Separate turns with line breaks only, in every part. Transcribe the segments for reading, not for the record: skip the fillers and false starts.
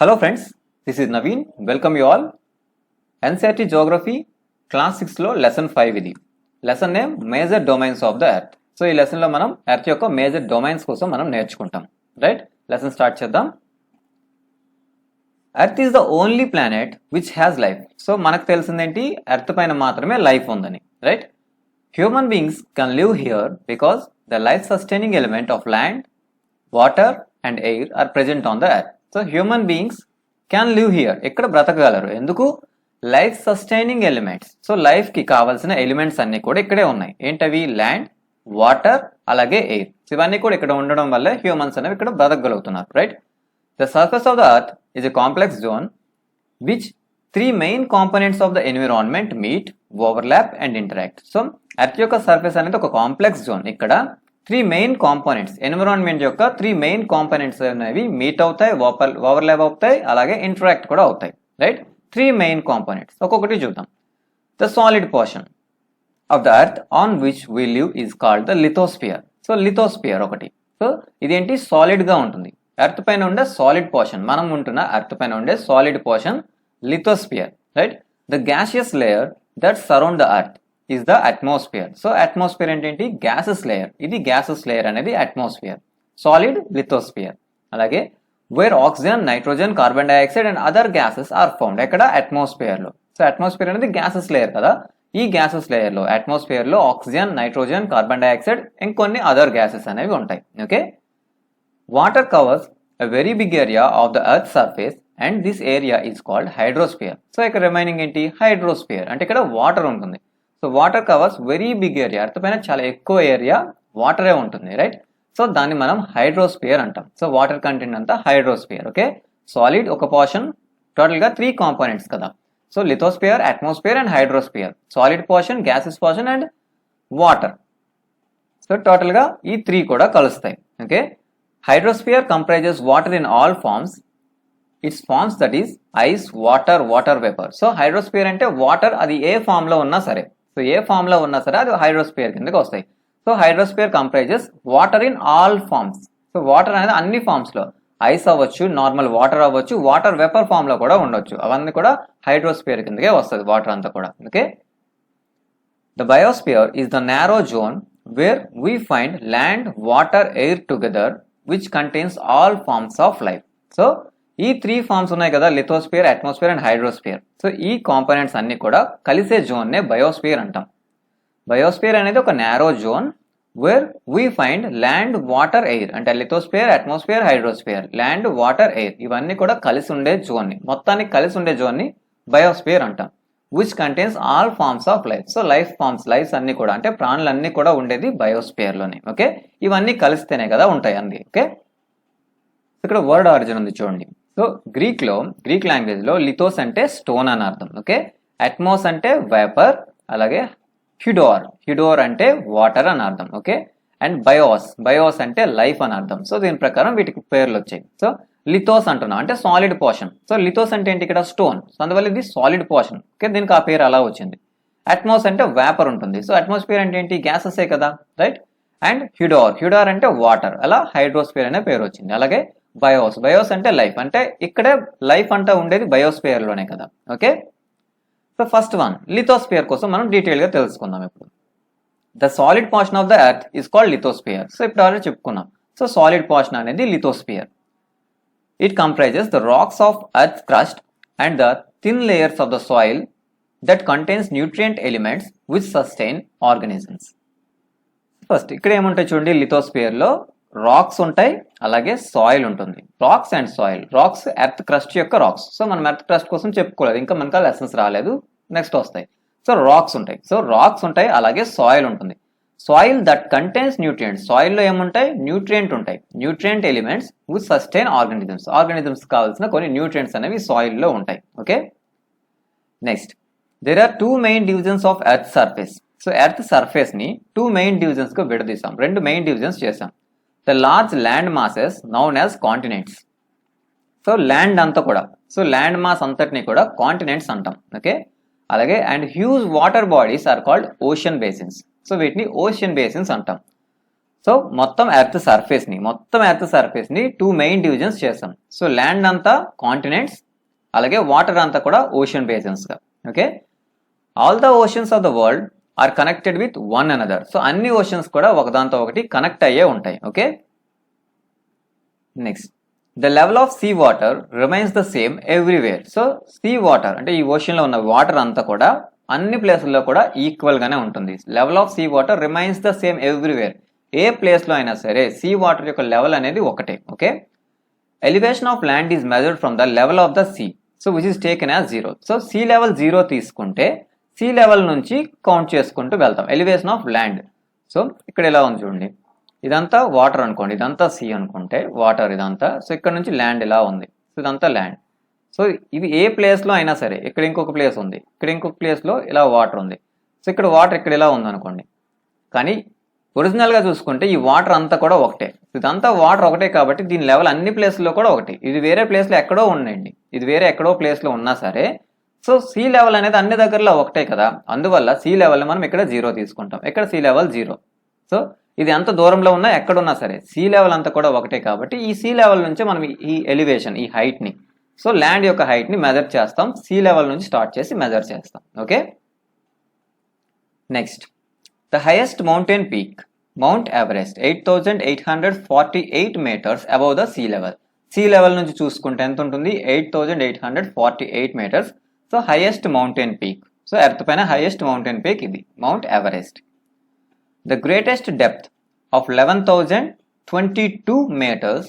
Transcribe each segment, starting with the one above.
Hello friends, this is Naveen. Welcome you all. Ncert Geography Class 6 లో lesson 5 ఇది. Lesson name major domains of the earth. So ఈ lesson లో మనం earth యొక్క major domains కోసం మనం నేర్చుకుంటాం. రైట్, లెసన్ స్టార్ట్ చేద్దాం. Earth is the only planet which has life. So మనకు తెలిసిందేంటి, ఎర్త్ పైన మాత్రమే లైఫ్ ఉందని. Right, human beings can live here because the life sustaining element of land, water and air are present on the earth. So human beings can live here, ఇక్కడ బ్రతకగలరు. ఎందుకు? Life sustaining elements. So life కి కావాల్సిన elements అన్ని కూడా ఇక్కడే ఉన్నాయి. ఏంటవి? ల్యాండ్, వాటర్, అలాగే ఎయిర్. ఇవన్నీ కూడా ఇక్కడ ఉండడం వల్ల హ్యూమన్స్ అనేవి ఇక్కడ బ్రతకగలుగుతున్నారు. Right, the surface of the earth is a complex zone which three main components of the environment meet, overlap and interact. So earth యొక్క సర్ఫేస్ అనేది ఒక కాంప్లెక్స్ జోన్. ఇక్కడ త్రీ మెయిన్ కాంపోనెంట్స్, ఎన్విరాన్మెంట్ యొక్క three main components అనేవి meet అవుతాయి, overlap అవుతాయి, అలాగే interact కూడా అవుతాయి. రైట్, త్రీ మెయిన్ కాంపోనెంట్స్ ఒక్కొక్కటి చూద్దాం. The solid portion of the earth on which we live is called the lithosphere. So lithosphere ఒకటి. సో ఇదేంటి? సాలిడ్ గా ఉంటుంది. ఎర్త్ పైన ఉండే సాలిడ్ పోర్షన్, మనం ఉంటున్న ఎర్త్ పైన ఉండే solid portion lithosphere. Right, the gaseous layer that surround the earth is the atmosphere. So atmosphere ఏంటి? Gases layer. ఇది గ్యాసెస్ లేయర్ అనేది atmosphere. Solid lithosphere. అలాగే where oxygen, nitrogen, carbon dioxide and other gases are found. ఎక్కడ? Atmosphere లో. So atmosphere అనేది gases layer కదా. ఈ gases layer లో, అట్మాస్ఫియర్ లో ఆక్సిజన్, నైట్రోజన్, కార్బన్ డైఆక్సైడ్ ఇంకొన్ని అదర్ గ్యాసెస్ అనేవి ఉంటాయి. Okay, water covers a very big area of the earth surface and this area is called hydrosphere. So ఇక్కడ remaining ఏంటి? హైడ్రోస్ఫియర్. అంటే ఇక్కడ వాటర్ ఉంటుంది. So water covers very big area. Earth పైన చాలా ఎక్కువ ఏరియా వాటరే ఉంటుంది. రైట్, సో దాన్ని మనం హైడ్రోస్ఫియర్ అంటాం. సో వాటర్ కంటెంట్ అంతా హైడ్రోస్ఫియర్. ఓకే, సాలిడ్ ఒక పోర్షన్, టోటల్ గా త్రీ కాంపోనెంట్స్ కదా. So lithosphere, atmosphere and hydrosphere. Solid portion, gases portion and water. So total గా ఈ త్రీ కూడా కలుస్తాయి. Okay, hydrosphere comprises water in all forms. It's forms that is ice, water, water vapour. So hydrosphere అంటే water, అది ఏ form లో ఉన్నా సరే, సో ఏ ఫామ్ లో ఉన్నా సరే అది హైడ్రోస్ఫియర్ కిందకి వస్తాయి. So hydrosphere comprises water in all forms. So water అనేది అన్ని ఫార్మ్స్ లో, ఐస్ అవ్వచ్చు, నార్మల్ వాటర్ అవ్వచ్చు, వాటర్ వేపర్ ఫామ్ లో కూడా ఉండొచ్చు. అవన్నీ కూడా హైడ్రోస్ఫియర్ కిందకే వస్తుంది, వాటర్ అంతా కూడా. Okay, the biosphere is the narrow zone where we find land, water, air together which contains all forms of life. So ఈ త్రీ ఫార్మ్స్ ఉన్నాయి కదా, lithosphere, atmosphere and hydrosphere. So ఈ కాంపోనెంట్స్ అన్ని కూడా కలిసే జోన్ నే బయోస్ఫియర్ అంటాం. Biosphere అనేది ఒక narrow zone where we find land, water, air. అంటే lithosphere, atmosphere, hydrosphere, land, water, air ఇవన్నీ కూడా కలిసి ఉండే జోన్ ని, మొత్తానికి కలిసి ఉండే జోన్ ని బయోస్ఫియర్ అంటాం. Which contains all forms of life. So life forms, lifes అన్ని కూడా అంటే ప్రాణులన్నీ కూడా ఉండేది బయోస్ఫియర్ లోనే. ఓకే, ఇవన్నీ కలిస్తేనే కదా ఉంటాయి అన్ని. ఓకే, ఇక్కడ వర్డ్ ఆరిజిన్ ఉంది చూడండి. సో గ్రీక్ లాంగ్వేజ్ లో లిథోస్ అంటే స్టోన్ అని అర్థం. ఓకే, అట్మోస్ అంటే వేపర్, అలాగే హ్యూడోర్ అంటే వాటర్ అని అర్థం. ఓకే, అండ్ బయోస్ అంటే లైఫ్ అని అర్థం. సో దీని ప్రకారం వీటికి పేర్లు వచ్చాయి. సో లిథోస్ అంటున్నాం అంటే సాలిడ్ పోర్షన్. సో లిథోస్ అంటే ఏంటి? ఇక్కడ స్టోన్. సో అందువల్ల ఇది సాలిడ్ పోర్షన్. ఓకే, దీనికి ఆ పేరు అలా వచ్చింది. అట్మోస్ అంటే వేపర్ ఉంటుంది. సో అట్మాస్ఫియర్ అంటే ఏంటి? గ్యాసెసే కదా. రైట్, అండ్ హ్యూడోర్ అంటే వాటర్. అలా హైడ్రోస్ఫియర్ అనే పేరు వచ్చింది. అలాగే బయోస్ అంటే లైఫ్. అంటే ఇక్కడే లైఫ్ అంతా ఉండేది బయోస్ఫియర్ లోనే కదా. Okay, so first one lithosphere కోసం మనం డీటెయిల్ గా తెలుసుకుందాం ఇప్పుడు. The solid portion of the earth is called lithosphere. So ఇప్పుడు ఆల్రెడీ చెప్పుకున్నాం. సో సాలిడ్ పోర్షన్ అనేది lithosphere. It comprises the rocks of earth crust and the thin layers of the soil that contains nutrient elements which sustain organisms. First ఇక్కడ ఏముంటాయి చూడండి, lithosphere లో racks ఉంటాయి, అలాగే soil ఉంటుంది. Rocks and soil. Rocks earth crust యొక్క rocks. So మనం earth crust కోసం చెప్పుకోలేదు, ఇంకా మనకు లెసన్స్ రాలేదు, నెక్స్ట్ వస్తాయి. సో రాక్స్ ఉంటాయి. సో రాక్స్ ఉంటాయి, అలాగే సాయిల్ ఉంటుంది. Soil that contains nutrients. Soil లో ఏముంటాయి? న్యూట్రియంట్ ఉంటాయి. Nutrient elements which sustain organisms. Organisms కావాల్సిన కొన్ని న్యూట్రియంట్స్ అనేవి సాయిల్ లో ఉంటాయి. Okay, next there are two main divisions of earth surface. So earth surface ని టూ మెయిన్ డివిజన్స్ గా విడదీసాం, రెండు మెయిన్ డివిజన్స్ చేసాం. The large land masses noun as continents. So land అంతా కూడా, సో ల్యాండ్ మాస్ అంతటిని కూడా కాంటినెంట్స్ అంటాం. Okay, అలాగే and huge water bodies are called ocean basins. So వీటిని ఓషన్ బేసిన్స్ అంటాం. సో మొత్తం ఎర్త్ సర్ఫేస్ ని 2 మెయిన్ డివిజన్స్ చేస్తాం. సో ల్యాండ్ అంతా కాంటినెంట్స్, అలాగే వాటర్ అంతా కూడా ఓషన్ బేసిన్స్ గా. Okay, all the oceans of the world are connected with one another. So అన్ని ఓషన్స్ కూడా ఒకదాంతో ఒకటి కనెక్ట్ అయ్యే ఉంటాయి. Okay, next the level of sea water remains the same everywhere. So sea water అంటే ఈ ocean లో ఉన్న వాటర్ అంతా కూడా అన్ని ప్లేసుల్లో కూడా ఈక్వల్ గానే ఉంటుంది. Level of sea water remains the same everywhere. ఏ ప్లేస్ లో అయినా సరే సీ వాటర్ యొక్క లెవెల్ అనేది ఒకటే. Okay, elevation of land is measured from the level of the sea, so which is taken as 0. So sea level 0 తీసుకుంటే sea level నుంచి count చేసుకుంటూ వెళ్తాం. ఎలివేషన్ ఆఫ్ ల్యాండ్, సో ఇక్కడ ఎలా ఉంది చూడండి, ఇదంతా వాటర్ అనుకోండి, ఇదంతా సీ అనుకుంటే వాటర్ ఇదంతా. సో ఇక్కడ నుంచి ల్యాండ్ ఇలా ఉంది, సో ఇదంతా ల్యాండ్. సో ఇది ఏ ప్లేస్ లో అయినా సరే, ఇక్కడ ఇంకొక ప్లేస్ ఉంది, ఇక్కడ ఇంకొక ప్లేస్ లో ఇలా వాటర్ ఉంది. సో ఇక్కడ వాటర్ ఇక్కడ ఇలా ఉంది అనుకోండి, కానీ ఒరిజినల్ గా చూసుకుంటే ఈ వాటర్ అంతా కూడా ఒకటే. ఇదంతా వాటర్ ఒకటే కాబట్టి దీని లెవెల్ అన్ని ప్లేస్లో కూడా ఒకటి. ఇది వేరే ప్లేస్ లో ఎక్కడో ఉండండి, ఇది వేరే ఎక్కడో ప్లేస్ లో ఉన్నా సరే, సో సీ లెవెల్ అనేది అన్ని దగ్గరలో ఒకటే కదా, అందువల్ల సీ లెవెల్ మనం ఇక్కడ 0 తీసుకుంటాం. ఇక్కడ సీ లెవెల్ 0. సో ఇది ఎంత దూరంలో ఉన్నా ఎక్కడున్నా సరే సీ లెవెల్ అంతా కూడా ఒకటే కాబట్టి ఈ సీ లెవెల్ నుంచి మనం ఈ ఎలివేషన్, ఈ హైట్ ని, సో ల్యాండ్ యొక్క హైట్ ని మెజర్ చేస్తాం. సీ లెవెల్ నుంచి స్టార్ట్ చేసి మెజర్ చేస్తాం. Okay, next the highest mountain peak mount Everest 8,848 meters above the sea level. Sea level నుంచి చూసుకుంటే ఎంత ఉంటుంది, 8,848 meters. So highest mountain peak, so earth పైన హైయెస్ట్ మౌంటైన్ పీక్ ఇది mount Everest. The greatest depth of 11,022 meters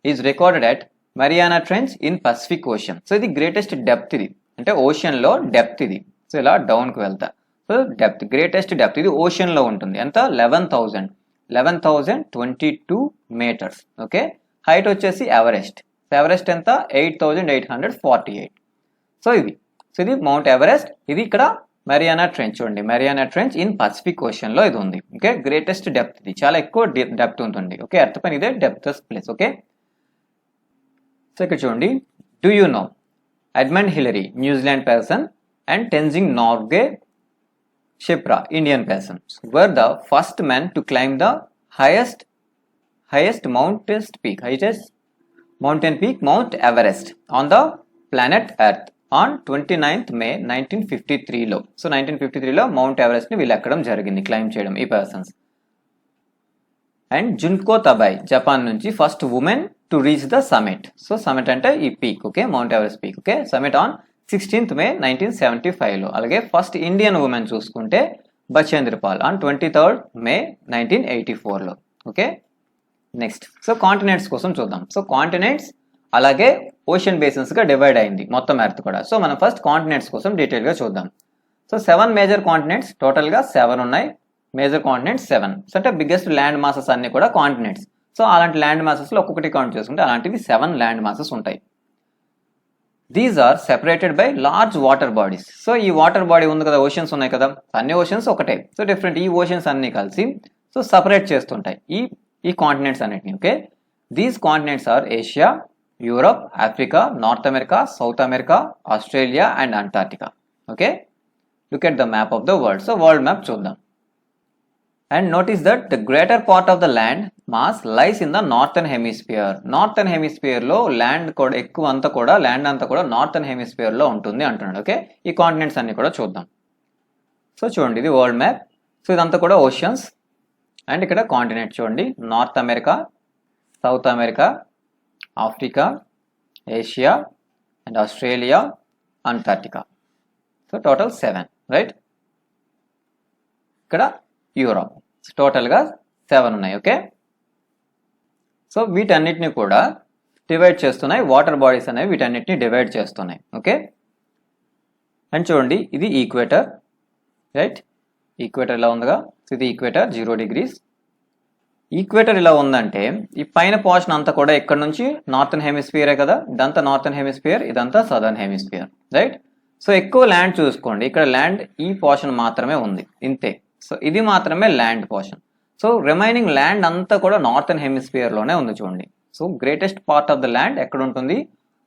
is recorded at Mariana trench in Pacific ocean. So ఇది greatest depth, ఇది అంటే ocean లో డెప్త్ ఇది. సో ఇలా down కు వెళ్తా, సో డెప్త్, గ్రేటెస్ట్ డెప్త్ ఇది ఓషన్ లో ఉంటుంది. ఎంత, 11,022 meters. ఓకే, హైట్ వచ్చేసి ఎవరెస్ట్. ఎవరెస్ట్ ఎంత, 8,848. సో ఇది మౌంట్ ఎవరెస్ట్. ఇది ఇక్కడ మరియానా ట్రెంచ్ చూడండి, Mariana trench in Pacific Ocean లో ఇది ఉంది. ఓకే, గ్రేటెస్ట్ డెప్త్, ఇది చాలా ఎక్కువ డెప్త్ ఉంటుంది. ఓకే, ఎర్త్ పైన ఇదే డెప్తెస్ట్ ప్లేస్. ఓకే, సో ఇక్కడ చూడండి, do you know Edmund Hillary New Zealand person and Tenzing Norgay Shipra, Indian person, were the first men to climb the highest mountain peak, Mount Everest, on the planet Earth on 29th May 1953 లో. So 1953 లో mount Everest ని వీళ్ళు ఎక్కడం జరిగింది, claim చేయడం ఈ persons. And జున్కో తబాయ్ Japan నుంచి first women to reach the summit. So summit అంటే ఈ peak. Okay, mount Everest peak. Okay, summit on 16th May 1975 లో. అలాగే ఫస్ట్ ఇండియన్ ఉమెన్ చూసుకుంటే Bachendri Paul on 23rd May 1984 లో. ఓకే, నెక్స్ట్ సో కాంటినెంట్స్ కోసం చూద్దాం. So continents అలాగే ocean basins గా డివైడ్ అయింది మొత్తం ఎర్త్ కూడా. సో మనం ఫస్ట్ కాంటినెంట్స్ కోసం డీటెయిల్ గా చూద్దాం. సో 7 మేజర్ కాంటినెంట్స్, టోటల్ గా 7 ఉన్నాయి. Major continents 7. సో అంటే బిగ్గెస్ట్ ల్యాండ్ మాసెస్ అన్ని కూడా కాంటినెంట్స్. సో అలాంటి ల్యాండ్ మాసెస్ లో ఒక్కొక్కటి కౌంట్ చేసుకుంటే అలాంటివి 7 ల్యాండ్ మాసెస్ ఉంటాయి. These are separated by large water bodies. So ఈ వాటర్ బాడీ ఉంది కదా, ఓషన్స్ ఉన్నాయి కదా, అన్ని ఓషన్స్ ఒకటే, సో డిఫరెంట్ ఈ ఓషన్స్ అన్ని కలిసి సో సపరేట్ చేస్తుంటాయి ఈ కాంటినెంట్స్ అన్నిటిని. Okay, these continents are Asia, Europe, Africa, North America, South America, Australia and Antarctica. Okay, look at the map of the world. So world map చూద్దాం. And notice that the greater part of the land mass lies in the northern hemisphere. Northern hemisphere లో land కూడా ఎక్కువ అంతా కూడా land అంతా కూడా northern hemisphere లో ఉంటుంది అంటున్నాడు. ఓకే, ఈ కాంటినెంట్స్ అన్ని కూడా చూద్దాం. సో చూడండి, ఇది వరల్డ్ మ్యాప్. సో ఇదంతా కూడా ఓషన్స్ అండ్ ఇక్కడ కాంటినెంట్ చూడండి, North America, South America, Africa, Asia and Australia, Antarctica. So total 7, right. ఇక్కడ యూరోప్, టోటల్గా 7 ఉన్నాయి. ఓకే, సో వీటన్నిటిని కూడా డివైడ్ చేస్తున్నాయి వాటర్ బాడీస్ అనేవి, వీటన్నిటిని డివైడ్ చేస్తున్నాయి. ఓకే, అండ్ చూడండి, ఇది ఈక్వేటర్, రైట్. ఈక్వేటర్ ఇలా ఉందిగా, ఇది ఈక్వేటర్ 0 degrees. ఈక్వేటర్ ఇలా ఉందంటే ఈ పైన పోర్షన్ అంతా కూడా ఇక్కడ నుంచి నార్థన్ హెమిస్ఫియరే కదా, ఇదంతా నార్థన్ హెమిస్ఫియర్, ఇదంతా సదర్న్ హెమిస్ఫియర్, రైట్. సో ఎక్కువ ల్యాండ్ చూసుకోండి, ఇక్కడ ల్యాండ్ ఈ పోర్షన్ మాత్రమే ఉంది, ఇంతే. సో ఇది మాత్రమే land portion. So remaining land అంతా కూడా నార్థన్ హెమిస్ఫియర్ లోనే ఉంది చూడండి. So greatest part of the land ఎక్కడ ఉంటుంది,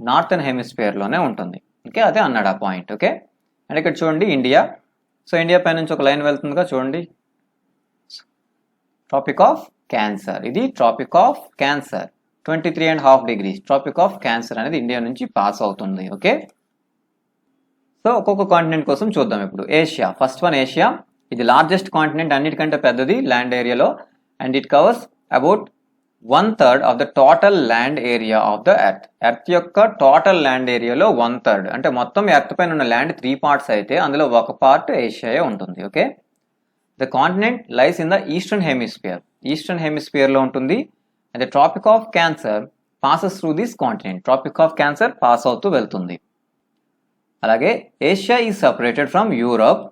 నార్థన్ హెమిస్ఫియర్ లోనే ఉంటుంది. ఓకే, అదే అన్నాడు ఆ పాయింట్. ఓకే, అండ్ ఇక్కడ చూడండి ఇండియా. సో ఇండియా పై నుంచి ఒక లైన్ వెళ్తుందిగా చూడండి, ట్రాపిక్ ఆఫ్ క్యాన్సర్. ఇది Tropic of Cancer 23.5 degrees. Tropic of Cancer అనేది ఇండియా నుంచి పాస్ అవుతుంది. ఓకే, సో ఒక్కొక్క కాంటినెంట్ కోసం చూద్దాం ఇప్పుడు. Asia, first one Asia. ఇది లార్జెస్ట్ కాంటినెంట్, అన్నిటికంటే పెద్దది ల్యాండ్ ఏరియాలో, and it covers about 1/3 of the total land area of the earth. Earth యొక్క టోటల్ ల్యాండ్ ఏరియాలో 1/3, అంటే మొత్తం ఎర్త్ పైన ఉన్న ల్యాండ్ 3 parts అయితే అందులో ఒక పార్ట్ ఏషియాయే ఉంటుంది. Okay, the continent lies in the eastern hemisphere. Eastern hemisphere లో ఉంటుంది. And the Tropic of Cancer passes through this continent. Tropic of Cancer pass అవుతూ వెళ్తుంది. అలాగే Asia is separated from Europe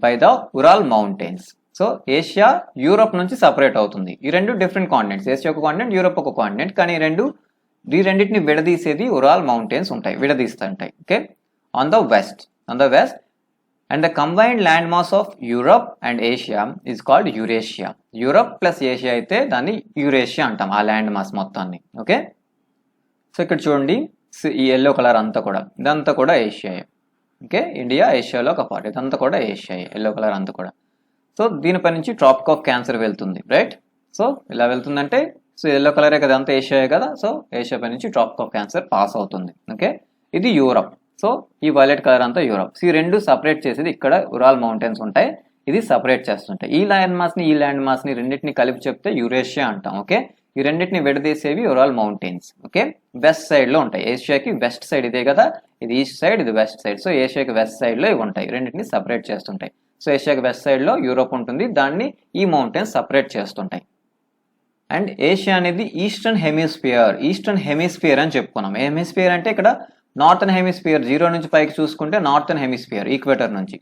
by the Ural mountains. So Asia Europe నుంచి separate అవుతుంది. ఈ రెండు different continents, Asia ఒక కాంటినెంట్, యూరప్ ఒక continent, కానీ ఈ రెండింటిని విడదీసేది ఉరాల్ మౌంటైన్స్ ఉంటాయి, విడదీస్తుంటాయి. Okay, on the west and the combined land mass of Europe and Asia is called Eurasia. Europe plus Asia అయితే దాన్ని యూరేషియా అంటాం, ఆ ల్యాండ్ మాస్ మొత్తాన్ని. ఓకే, సో ఇక్కడ చూడండి, ఈ ఎల్లో కలర్ అంతా కూడా, ఇదంతా కూడా ఏషియాయే. ఓకే, ఇండియా ఏషియాలో ఒక పార్ట్, ఇదంతా కూడా ఏషియాయే, ఎల్లో కలర్ అంతా కూడా. సో దీనిపై నుంచి ట్రాపిక్ ఆఫ్ క్యాన్సర్ వెళ్తుంది, రైట్? సో ఇలా వెళ్తుందంటే, సో ఎల్లో కలరే కదా, అంతా ఏషియాయే కదా, సో ఏషియా పై నుంచి ట్రాపిక్ ఆఫ్ క్యాన్సర్ పాస్ అవుతుంది. ఓకే, ఇది యూరప్. సో ఈ వైలెట్ కలర్ అంతా యూరప్. సో ఈ రెండు సపరేట్ చేసేది ఇక్కడ ఉరాల్ మౌంటైన్స్ ఉంటాయి, ఇది సపరేట్ చేస్తుంటాయి. ఈ ల్యాండ్ మాస్ ని రెండింటిని కలిపి చెప్తే యూరేషియా అంటాం. ఓకే, ఈ రెండింటిని విడదీసేవి Ural mountains. Okay, west side లో ఉంటాయి. ఏషియాకి వెస్ట్ సైడ్ ఇదే కదా, ఇది ఈస్ట్ సైడ్, ఇది వెస్ట్ సైడ్. సో ఏషియాకి వెస్ట్ సైడ్ లో ఇవి ఉంటాయి, రెండింటిని సపరేట్ చేస్తుంటాయి. సో ఏషియాకి వెస్ట్ సైడ్ లో యూరోప్ ఉంటుంది, దాన్ని ఈ మౌంటైన్స్ సపరేట్ చేస్తుంటాయి. అండ్ ఏషియా అనేది ఈస్టర్న్ హెమిస్ఫియర్ అని చెప్పుకున్నాం. హెమిస్ఫియర్ అంటే ఇక్కడ నార్థన్ హెమిస్ఫియర్, 0 నుంచి పైకి చూసుకుంటే నార్థన్ హెమిస్ఫియర్, ఈక్వేటర్ నుంచి.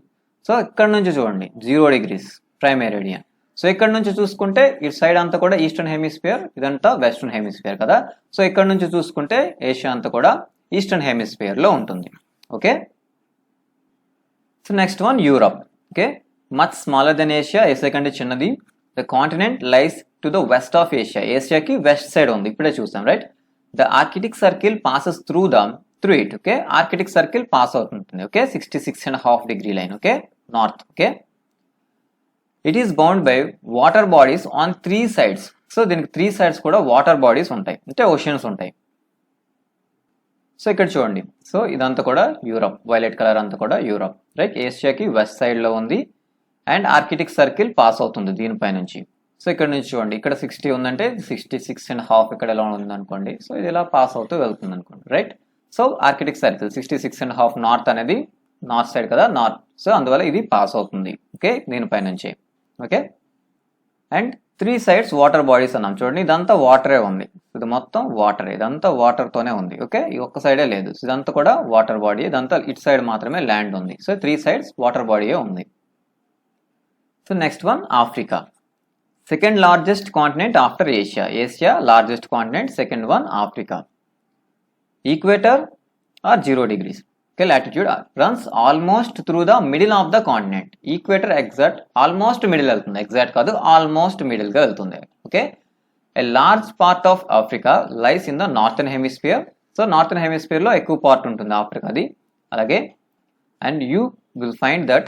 సో ఇక్కడ నుంచి చూడండి 0 degrees ప్రైమ్ మెరిడియన్. సో ఇక్కడ నుంచి చూసుకుంటే ఇటు సైడ్ అంతా కూడా ఈస్టర్న్ హెమిస్ఫియర్, ఇదంతా వెస్టర్న్ హెమిస్ఫియర్ కదా. సో ఇక్కడ నుంచి చూసుకుంటే ఏషియా అంతా కూడా ఈస్టర్న్ హెమిస్ఫియర్ లో ఉంటుంది. Okay, so next one Europe. Okay, much smaller then Asia, Asia కంటే చిన్నది. The continent lies to the west of Asia. ఏషియాకి వెస్ట్ సైడ్ ఉంది, ఇప్పుడే చూసాం, right? The Arctic Circle passes through it. Okay, Arctic Circle pass అవుతుంటుంది. Okay, 66.5 degree line. Okay, north. Okay, it is bound by water bodies on 3 sides. So దీనికి 3 sides కూడా water bodies ఉంటాయి, అంటే oceans ఉంటాయి. So ఇక్కడ చూడండి, so ఇదంతా కూడా యూరప్, వైలెట్ కలర్ అంతా కూడా యూరప్, రైట్? ఏషియాకి వెస్ట్ సైడ్ లో ఉంది అండ్ ఆర్కిటిక్ సర్కిల్ పాస్ అవుతుంది దీనిపై నుంచి. సో ఇక్కడ నుంచి చూడండి, ఇక్కడ 60 ఉందంటే 66.5 ఇక్కడ ఎలా ఉంది అనుకోండి. సో ఇది ఇలా పాస్ అవుతూ వెళ్తుంది అనుకోండి, right? So Arctic Circle 66.5 north అనేది నార్త్ సైడ్ కదా, నార్త్. సో అందువల్ల ఇది పాస్ అవుతుంది. ఓకే, దీనిపై నుంచి. Okay, and 3 sides water bodies అన్నాం. చూడండి, ఇదంతా వాటరే ఉంది, ఇది మొత్తం వాటర్, ఇదంతా వాటర్ తోనే ఉంది. ఓకే, ఈ ఒక్క సైడే లేదు, ఇదంతా కూడా వాటర్ బాడీ, ఇదంతా ఇటు సైడ్ మాత్రమే ల్యాండ్ ఉంది. సో 3 sides వాటర్ బాడీయే ఉంది. So next one Africa, second largest continent after Asia. Asia largest continent, second one Africa. Equator are 0 degrees. Okay, latitude runs almost through the middle of the continent. Equator exact almost middle వెళ్తుంది, exact కాదు, almost middle గా వెళ్తుంది. Okay, a large part of Africa lies in the northern hemisphere. So northern hemisphere లో ఎక్కువ part ఉంటుంది ఆఫ్రికాది. అలాగే and you will find that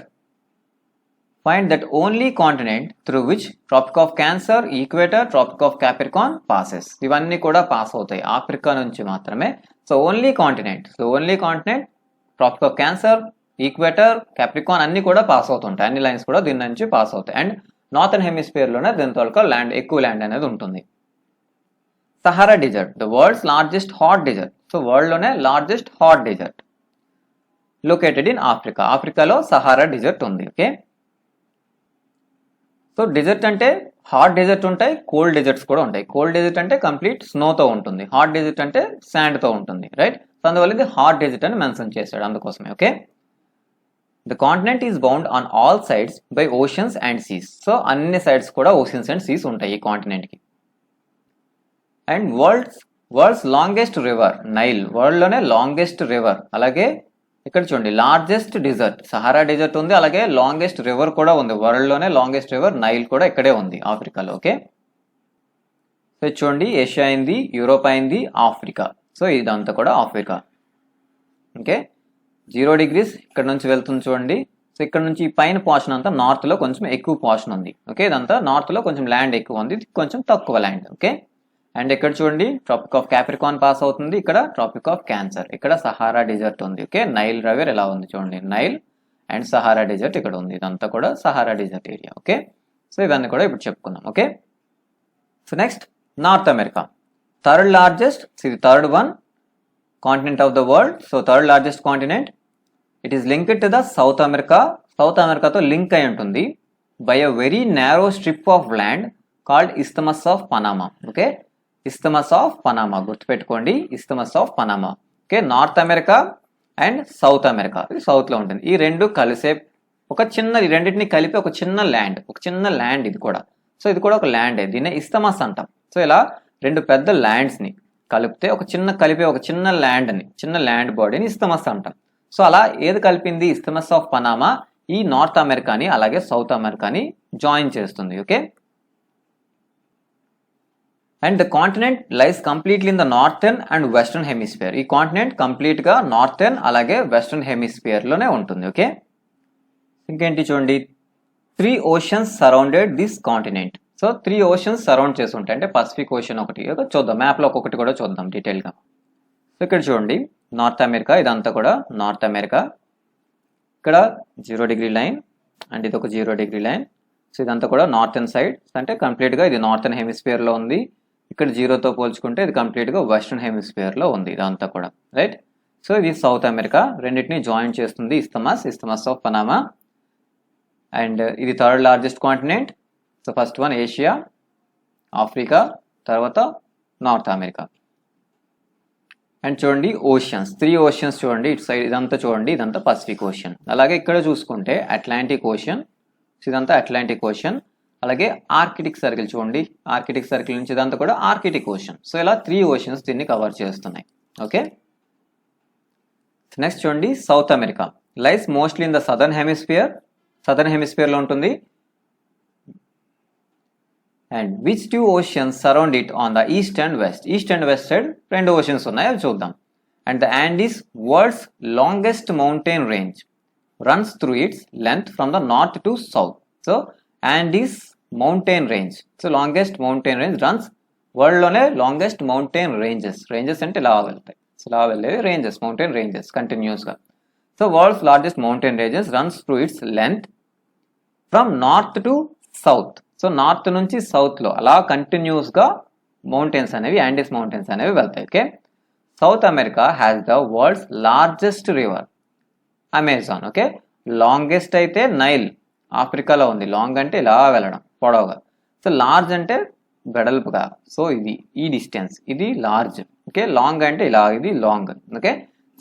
only continent through which Tropic of Cancer, Equator, Tropic of Capricorn passes. ఇవన్నీ కూడా pass అవుతాయి Africa నుంచి మాత్రమే. So only continent, Tropic of Cancer, Equator, Capricorn అన్ని కూడా పాస్ అవుతుంటాయి, అన్ని లైన్స్ కూడా దీని నుంచి పాస్ అవుతాయి. అండ్ నార్థన్ హెమిస్ఫియర్ లోనే దీని తోలుక ల్యాండ్, ఎక్కువ ల్యాండ్ అనేది ఉంటుంది. Sahara desert, the world's largest hot desert. So world లోనే largest hot desert located in Africa. ఆఫ్రికాలో సహారా డిజర్ట్ ఉంది. ఓకే, సో డిజర్ట్ అంటే హాట్ డిజర్ట్ ఉంటాయి, కోల్డ్ డిజర్ట్స్ కూడా ఉంటాయి. కోల్డ్ డిజర్ట్ అంటే కంప్లీట్ స్నోతో ఉంటుంది, హాట్ డిజర్ట్ అంటే శాండ్తో ఉంటుంది, రైట్? సో అందువల్ల ఇది హాట్ డిజర్ట్ అని మెన్షన్ చేశాడు, అందుకోసమే. Okay, the continent is bound on all sides by oceans and seas. So అన్ని సైడ్స్ కూడా ఓషన్స్ అండ్ సీస్ ఉంటాయి ఈ కాంటినెంట్ కి. And world's longest river Nile, world లోనే లాంగెస్ట్ రివర్. అలాగే ఇక్కడ చూడండి, లార్జెస్ట్ డిజర్ట్ సహారా డిజర్ట్ ఉంది, అలాగే లాంగెస్ట్ రివర్ కూడా ఉంది, వరల్డ్ లోనే లాంగెస్ట్ రివర్ నైల్ కూడా ఇక్కడే ఉంది ఆఫ్రికాలో. ఓకే, సో చూడండి, ఏషియా అయింది, యూరోప్ అయింది, ఆఫ్రికా. సో ఇదంతా కూడా ఆఫ్రికా. ఓకే, 0 degrees ఇక్కడ నుంచి వెళ్తుంది చూడండి. సో ఇక్కడ నుంచి ఈ పైన పోర్షన్ అంతా నార్త్లో కొంచెం ఎక్కువ పోర్షన్ ఉంది. ఓకే, ఇదంతా నార్త్లో కొంచెం ల్యాండ్ ఎక్కువ ఉంది, ఇది కొంచెం తక్కువ ల్యాండ్. ఓకే, అండ్ ఇక్కడ చూడండి ట్రాపిక్ ఆఫ్ క్యాప్రికాన్ పాస్ అవుతుంది, ఇక్కడ ట్రాపిక్ ఆఫ్ క్యాన్సర్, ఇక్కడ సహారా డెజర్ట్ ఉంది. ఓకే, నైల్ రివర్ ఎలా ఉంది చూడండి, నైల్ అండ్ సహారా డెజర్ట్ ఇక్కడ ఉంది, ఇదంతా కూడా Sahara desert area. Okay, so ఇవన్నీ కూడా ఇప్పుడు చెప్పుకున్నాం. Okay, so next North America, third largest, ఇది third one continent of the world. So third largest continent, it is linked to the South America, South అమెరికాతో లింక్ అయి ఉంటుంది by a very narrow strip of land called isthmus of Panama. Okay, isthmus of Panama గుర్తుపెట్టుకోండి, isthmus of Panama. Okay, North America and South America, ఇది సౌత్లో ఉంటుంది. ఈ రెండు కలిసే ఒక చిన్న, ఈ రెండింటిని కలిపి ఒక చిన్న ల్యాండ్ ఇది కూడా. సో ఇది కూడా ఒక ల్యాండే, దీన్ని ఇస్తమస్ అంటాం. సో ఇలా రెండు పెద్ద ల్యాండ్స్ని కలిపితే ఒక చిన్న ల్యాండ్ని, చిన్న ల్యాండ్ బాడీని ఇస్తమస్ అంటాం. సో అలా ఏది కలిపింది, ఇస్తమస్ ఆఫ్ పనామా ఈ నార్త్ అమెరికాని అలాగే సౌత్ అమెరికాని జాయిన్ చేస్తుంది. Okay, and the continent lies completely in the northern and western hemisphere. ఈ కాంటినెంట్ కంప్లీట్ గా నార్థర్న్ అలాగే వెస్టర్న్ హెమిస్ఫియర్ లోనే ఉంటుంది. ఓకే, ఇంకేంటి చూడండి, 3 oceans surrounded this continent. So 3 oceans surround చేసి ఉంటాయి, అంటే పసిఫిక్ ఓషన్ ఒకటి, చూద్దాం మ్యాప్ లో ఒక్కొక్కటి కూడా చూద్దాం డీటెయిల్ గా. సో ఇక్కడ చూడండి నార్త్ అమెరికా, ఇదంతా కూడా నార్త్ అమెరికా, ఇక్కడ 0 డిగ్రీ లైన్ అండ్ ఇది ఒక 0 డిగ్రీ లైన్. సో ఇదంతా కూడా నార్థన్ సైడ్, అంటే కంప్లీట్ గా ఇది నార్థన్ హెమిస్ఫియర్ లో ఉంది. ఇక్కడ 0తో పోల్చుకుంటే ఇది కంప్లీట్ గా వెస్టర్న్ హెమిస్ఫియర్ లో ఉంది ఇదంతా కూడా, రైట్. సో ఇది సౌత్ అమెరికా, రెండింటిని జాయిన్ చేస్తుంది ఇస్తమస్ ఆఫ్ పనామా. అండ్ ఇది third largest continent. So first one Asia, Africa, తర్వాత నార్త్ అమెరికా. అండ్ చూడండి ఓషన్స్, 3 ఓషన్స్ చూడండి, ఇటు సైడ్ ఇదంతా చూడండి, ఇదంతా పసిఫిక్ ఓషన్. అలాగే ఇక్కడ చూసుకుంటే అట్లాంటిక్ ఓషన్, ఇదంతా అట్లాంటిక్ ఓషన్. అలాగే ఆర్కిటిక్ సర్కిల్ చూడండి, ఆర్కిటిక్ సర్కిల్ నుంచి ఇదంతా కూడా ఆర్కిటిక్ ఓషన్. సో ఇలా 3 ఓషన్స్ దీన్ని కవర్ చేస్తున్నాయి. ఓకే, నెక్స్ట్ చూడండి south America lies mostly in the southern hemisphere లో ఉంటుంది. And which 2 oceans surround it on the east and west side 2 oceans ఉన్నాయి, అవి చూద్దాం. And the యాండీస్ world's longest mountain range runs through it's length from the north to south. So యాండీస్ mountain range, so longest mountain range runs, world లోనే longest mountain ranges అంటే ఇలా వెళ్తాయి, so ఇలా వెళ్ళేవి ranges, mountain ranges continuous గా. So world's largest mountain ranges runs through it's length from north to south. So north నుంచి south లో అలా continuous గా మౌంటైన్స్ అనేవి, యాండీస్ మౌంటైన్స్ అనేవి వెళ్తాయి. Okay, south America has the world's largest river Amazon. Okay, longest అయితే Nile ఆఫ్రికాలో ఉంది, లాంగ్ అంటే ఇలా వెళ్ళడం పొడవుగా, సో లార్జ్ అంటే వెడల్పుగా, సో ఇది ఈ డిస్టెన్స్ ఇది లార్జ్. ఓకే, లాంగ్ అంటే ఇలా, ఇది long. Okay,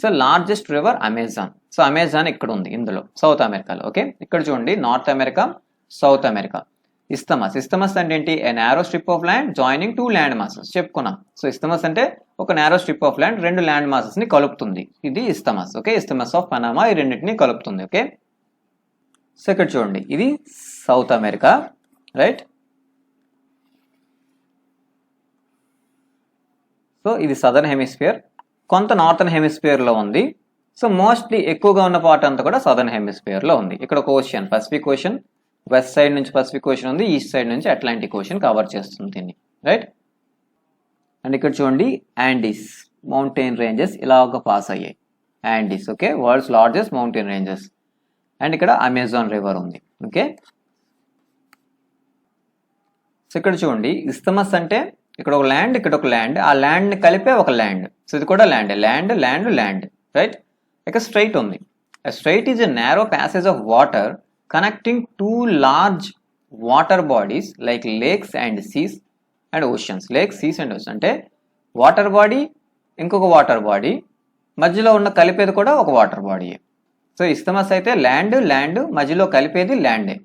so largest river Amazon. So Amazon ఇక్కడ ఉంది ఇందులో సౌత్ అమెరికాలో. ఓకే, ఇక్కడ చూడండి North America, South America. Isthmus అంటే ఏంటి, a narrow strip of land joining 2 land masses చెప్పుకున్నాం. సో ఇస్తమస్ అంటే ఒక narrow strip of land 2 land masses ని కలుపుతుంది, ఇది isthmus. Okay, isthmus of Panama ఈ రెండింటిని కలుపుతుంది. ఓకే, సో ఇక్కడ చూడండి ఇది సౌత్ అమెరికా, రైట్. సో ఇది సదర్న్ హెమిస్ఫియర్, కొంత నార్థన్ హెమిస్ఫియర్ లో ఉంది. సో మోస్ట్లీ ఎక్కువగా ఉన్న పార్ట్ అంతా కూడా సదర్న్ హెమిస్ఫియర్ లో ఉంది. ఇక్కడ ఒక ocean, Pacific ocean, west side నుంచి పసిఫిక్ ఓషన్ ఉంది, ఈస్ట్ సైడ్ నుంచి అట్లాంటిక్ ఓషన్ కవర్ చేస్తుంది దీన్ని, రైట్. అండ్ ఇక్కడ చూడండి యాండీస్ మౌంటైన్ రేంజెస్ ఇలాగ పాస్ అయ్యాయి, యాండీస్. Okay, world's largest mountain ranges. And ఇక్కడ అమెజాన్ రివర్ ఉంది. ఓకే, సో ఇక్కడ చూడండి ఇస్తమస్ అంటే ఇక్కడ ఒక ల్యాండ్, ఇక్కడ ఒక ల్యాండ్, ఆ ల్యాండ్ ని కలిపే ఒక ల్యాండ్. సో ఇది కూడా ల్యాండ్, రైట్. ఇక స్ట్రైట్ ఉంది. Straight is a narrow passage of water connecting 2 large water bodies like lakes and seas and oceans. Lakes, seas and oceans అంటే వాటర్ బాడీ ఇంకొక వాటర్ బాడీ మధ్యలో ఉన్న కలిపేది కూడా ఒక వాటర్ బాడీ. సో ఇస్తమస్ అయితే land మధ్యలో కలిపేది ల్యాండే.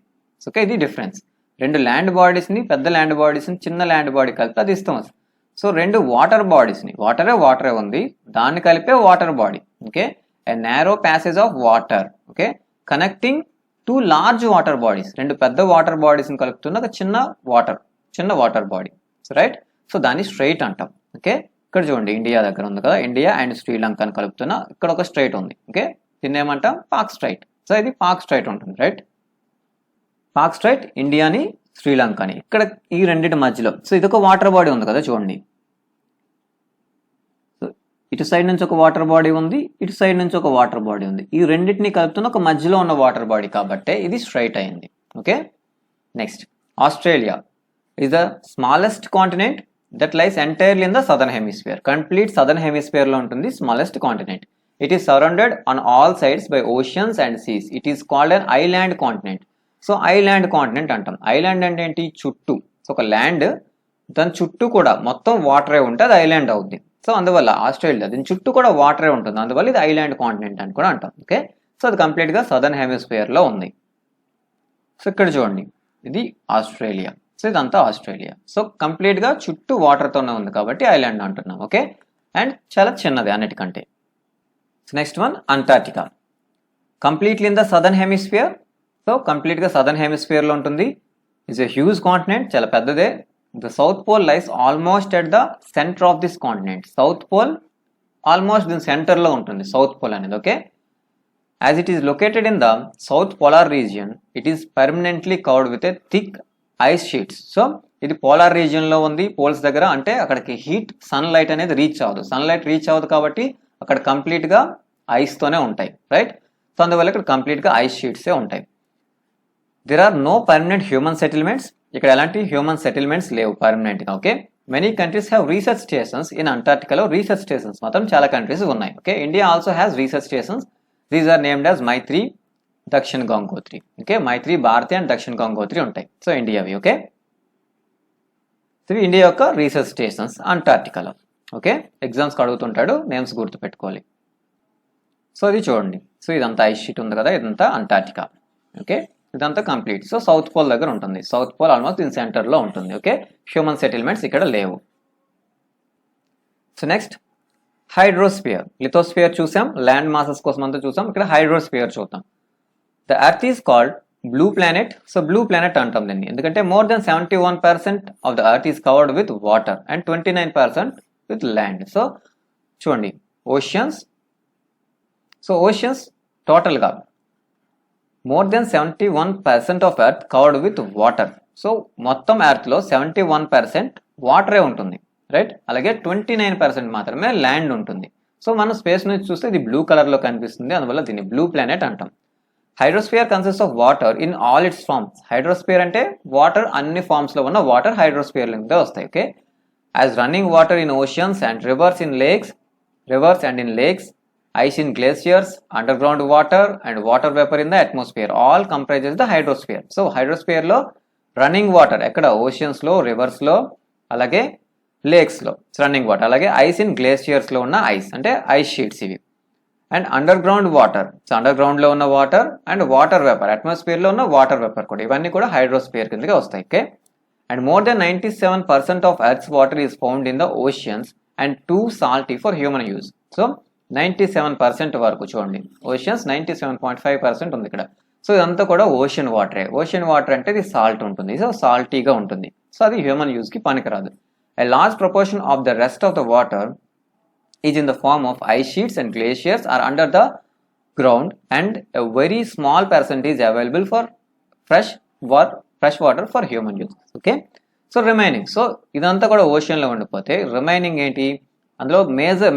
ఓకే, ఇది డిఫరెన్స్. 2 ల్యాండ్ బాడీస్ ని, పెద్ద ల్యాండ్ బాడీస్ ని చిన్న ల్యాండ్ బాడీ కలిపితే అది ఇస్తమస్. సో 2 వాటర్ బాడీస్ ని, వాటరే ఉంది, దాన్ని కలిపే water body. Okay, a narrow passage of water. Okay, connecting 2 large water bodies, 2 పెద్ద వాటర్ బాడీస్ ని కలుపుతున్న ఒక చిన్న వాటర్ బాడీ, రైట్. సో దాన్ని స్ట్రైట్ అంటాం. ఓకే, ఇక్కడ చూడండి ఇండియా దగ్గర ఉంది కదా, ఇండియా అండ్ శ్రీలంకను కలుపుతున్న ఇక్కడ ఒక స్ట్రైట్ ఉంది. ఓకే, దీన్ని ఏమంటాం, పాక్ స్ట్రైట్. సో ఇది పాక్ స్ట్రైట్ ఉంటుంది, రైట్? పాక్ స్ట్రైట్ ఇండియాని, శ్రీలంకని, ఇక్కడ ఈ రెండింటి మధ్యలో. సో ఇది ఒక వాటర్ బాడీ ఉంది కదా చూడండి. సో ఇటు సైడ్ నుంచి ఒక వాటర్ బాడీ ఉంది, ఇటు సైడ్ నుంచి ఒక వాటర్ బాడీ ఉంది. ఈ రెండింటిని కలుపుతున్న ఒక మధ్యలో ఉన్న వాటర్ బాడీ కాబట్టి ఇది స్ట్రైట్ అయింది. Okay, next Australia is the smallest continent that lies entirely in the southern hemisphere. Complete southern hemisphere లో ఉంటుంది smallest continent. It is surrounded on all sides by oceans and seas. It is called an island continent. So island continent అంటాం. Island అంటే ఏంటి? చుట్టూ. So ఒక land దాని చుట్టూ కూడా మొత్తం వాటరే ఉంటే అది ఐలాండ్ అవుద్ది. సో అందువల్ల ఆస్ట్రేలియా దీని చుట్టూ కూడా వాటరే ఉంటుంది, అందువల్ల ఇది ఐలాండ్ కాంటినెంట్ అని కూడా అంటాం. ఓకే, సో అది కంప్లీట్గా సదర్న్ హెమిస్ఫియర్ లో ఉంది. సో ఇక్కడ చూడండి, ఇది ఆస్ట్రేలియా. సో ఇదంతా ఆస్ట్రేలియా. సో కంప్లీట్గా చుట్టూ వాటర్తోనే ఉంది కాబట్టి ఐలాండ్ అంటున్నాం. ఓకే, అండ్ చాలా చిన్నది అన్నిటికంటే. So next one Antarctica. Completely in the southern hemisphere. So కంప్లీట్గా సదర్న్ హెమిస్ఫియర్లో ఉంటుంది. ఇట్స్ ఎ హ్యూజ్ కాంటినెంట్, చాలా పెద్దదే. The south pole lies almost at the centre of this continent. South pole almost దీని సెంటర్లో ఉంటుంది సౌత్ పోల్ అనేది. Okay, as it is located in the south polar region, it is permanently covered with a thick ice sheets. So ఇది polar రీజియన్లో ఉంది, poles దగ్గర. అంటే అక్కడికి హీట్ సన్ లైట్ అనేది రీచ్ అవ్వదు, సన్ లైట్ రీచ్ అవ్వదు కాబట్టి అక్కడ కంప్లీట్గా ఐస్తోనే ఉంటాయి, రైట్? సో అందువల్ల ఇక్కడ కంప్లీట్గా ఐస్ షీట్సే ఉంటాయి. There are no permanent human settlements. ఇక్కడ ఎలాంటి హ్యూమన్ సెటిల్మెంట్స్ లేవు పర్మనెంట్గా. Okay, many countries have research stations in అంటార్టికాలో. రీసెర్చ్ స్టేషన్స్ మాత్రం చాలా కంట్రీస్ ఉన్నాయి. Okay, India also has research stations. These are named as Maitri, Dakshin Gangotri. Okay, Maitri, Bharati and Dakshin Gangotri ఉంటాయి. సో ఇండియావి. ఓకే, సో ఇండియా యొక్క రీసెర్చ్ స్టేషన్స్ అంటార్టికాలో. ఓకే, ఎగ్జామ్స్కి అడుగుతుంటాడు, నేమ్స్ గుర్తుపెట్టుకోవాలి. సో ఇది చూడండి, సో ఇదంతా ఐస్ షీట్ ఉంది కదా, ఇదంతా అంటార్టికా. ఓకే, ఇదంతా కంప్లీట్. సో సౌత్ పోల్ దగ్గర ఉంటుంది, సౌత్ పోల్ ఆల్మోస్ట్ దీని సెంటర్లో ఉంటుంది. ఓకే, హ్యూమన్ సెటిల్మెంట్స్ ఇక్కడ లేవు. So next hydrosphere. లిథోస్ఫియర్ చూసాం, ల్యాండ్ మాసెస్ కోసం అంతా చూసాం. ఇక్కడ హైడ్రోస్ఫియర్ చూద్దాం. The earth is called blue planet. So blue planet అంటాం దీన్ని ఎందుకంటే more than 71% of the earth is covered with water and 29% with land. So చూడండి, ఓషియన్స్. సో ఓషియన్స్ టోటల్గా more than 71% of earth covered with water. So మొత్తం ఎర్త్లో 71% వాటరే ఉంటుంది, right? అలాగే 29% మాత్రమే ల్యాండ్ ఉంటుంది. సో మనం స్పేస్ నుంచి చూస్తే ఇది బ్లూ కలర్లో కనిపిస్తుంది, అందువల్ల దీన్ని బ్లూ ప్లానెట్ అంటాం. Hydrosphere consist of water in all its forms. Hydrosphere అంటే వాటర్ అన్ని ఫార్మ్స్లో ఉన్న వాటర్ హైడ్రోస్ఫియర్ కింద వస్తాయి. Okay, as running water in oceans and rivers and in lakes, ice in glaciers, underground water and water vapor in the atmosphere all comprises the hydrosphere. So hydrosphere లో running water ఎక్కడ? Oceans లో, reverse లో, అలాగే lakes లో running water, అలాగే ice in glaciers లో ఉన్న ice అంటే ఐస్ షీట్స్ ఇవి. And under ground water, so under ground లో ఉన్న water and water vapour, atmosphere లో ఉన్న వాటర్ వేపర్ కూడా, ఇవన్నీ కూడా హైడ్రోస్ఫియర్ కిందకి వస్తాయి. Okay, and more than 97% of earth's water is found in the oceans and too salty for human use. So 97% వరకు చూడండి, ఓషియన్స్ 97.5% ఉంది ఇక్కడ. సో ఇదంతా కూడా ఓషన్ వాటరే. ఓషన్ వాటర్ అంటే ఇది సాల్ట్ ఉంటుంది, సో సాల్టీగా ఉంటుంది, సో అది హ్యూమన్ యూజ్కి పనికిరాదు. A large proportion of the rest of the water is in the form of ice sheets and glaciers are under the ground and a very small percentage available for fresh water for human use. Okay, so remaining, so ఇదంతా కూడా ఓషన్లో ఉండిపోతే remaining ఏంటి? అందులో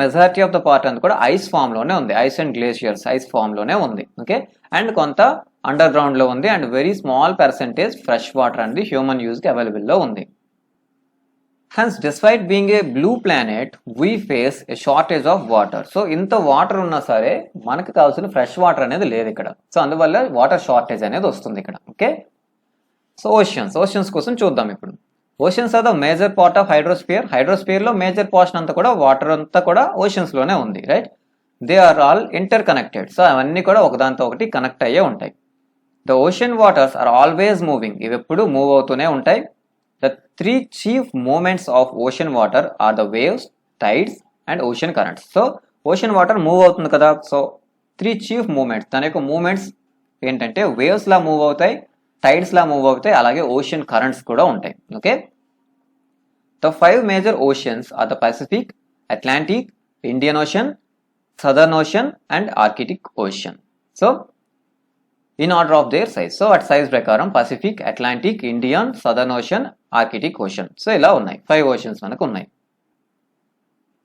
majority of the part అంతా కూడా ice form లోనే ఉంది, ice and glaciers ice form లోనే ఉంది. ఓకే, అండ్ కొంత అండర్ గ్రౌండ్ లో ఉంది and very small percentage fresh water అనేది హ్యూమన్ యూజ్ కి అవైలబుల్ లో ఉంది. Hence despite being a blue planet we face a shortage of water. So ఇంత వాటర్ ఉన్నా సరే మనకు కావాల్సిన ఫ్రెష్ వాటర్ అనేది లేదు ఇక్కడ, సో అందువల్ల వాటర్ షార్టేజ్ అనేది వస్తుంది ఇక్కడ. ఓకే, సో ఓషన్స్ కోసం చూద్దాం ఇప్పుడు. Oceans are the major part of hydrosphere. Hydrosphere లో మేజర్ పోర్షన్ అంతా కూడా వాటర్ అంతా కూడా ఓషన్స్ లోనే ఉంది, right? They are all interconnected. So అవన్నీ కూడా ఒకదాంతో ఒకటి కనెక్ట్ అయ్యే ఉంటాయి. The ocean waters are always moving. ఇవి ఎప్పుడు మూవ్ అవుతూనే ఉంటాయి. The three chief movements of ocean water are the waves, tides and ocean currents. So ocean water move అవుతుంది కదా, సో త్రీ చీఫ్ మూమెంట్స్, దాని యొక్క మూమెంట్స్ ఏంటంటే వేవ్స్ లా మూవ్ అవుతాయి, టైడ్స్ లా మూవ్ అవుతాయి, అలాగే ఓషన్ కరెంట్స్ కూడా ఉంటాయి. Okay, the 5 major oceans are the Pacific, Atlantic, Indian Ocean, Southern Ocean and Arctic Ocean. So in order of their size. So at size ప్రకారం Pacific, Atlantic, Indian, Southern Ocean, Arctic Ocean. So ఇలా ఉన్నాయి, 5 oceans మనకు ఉన్నాయి.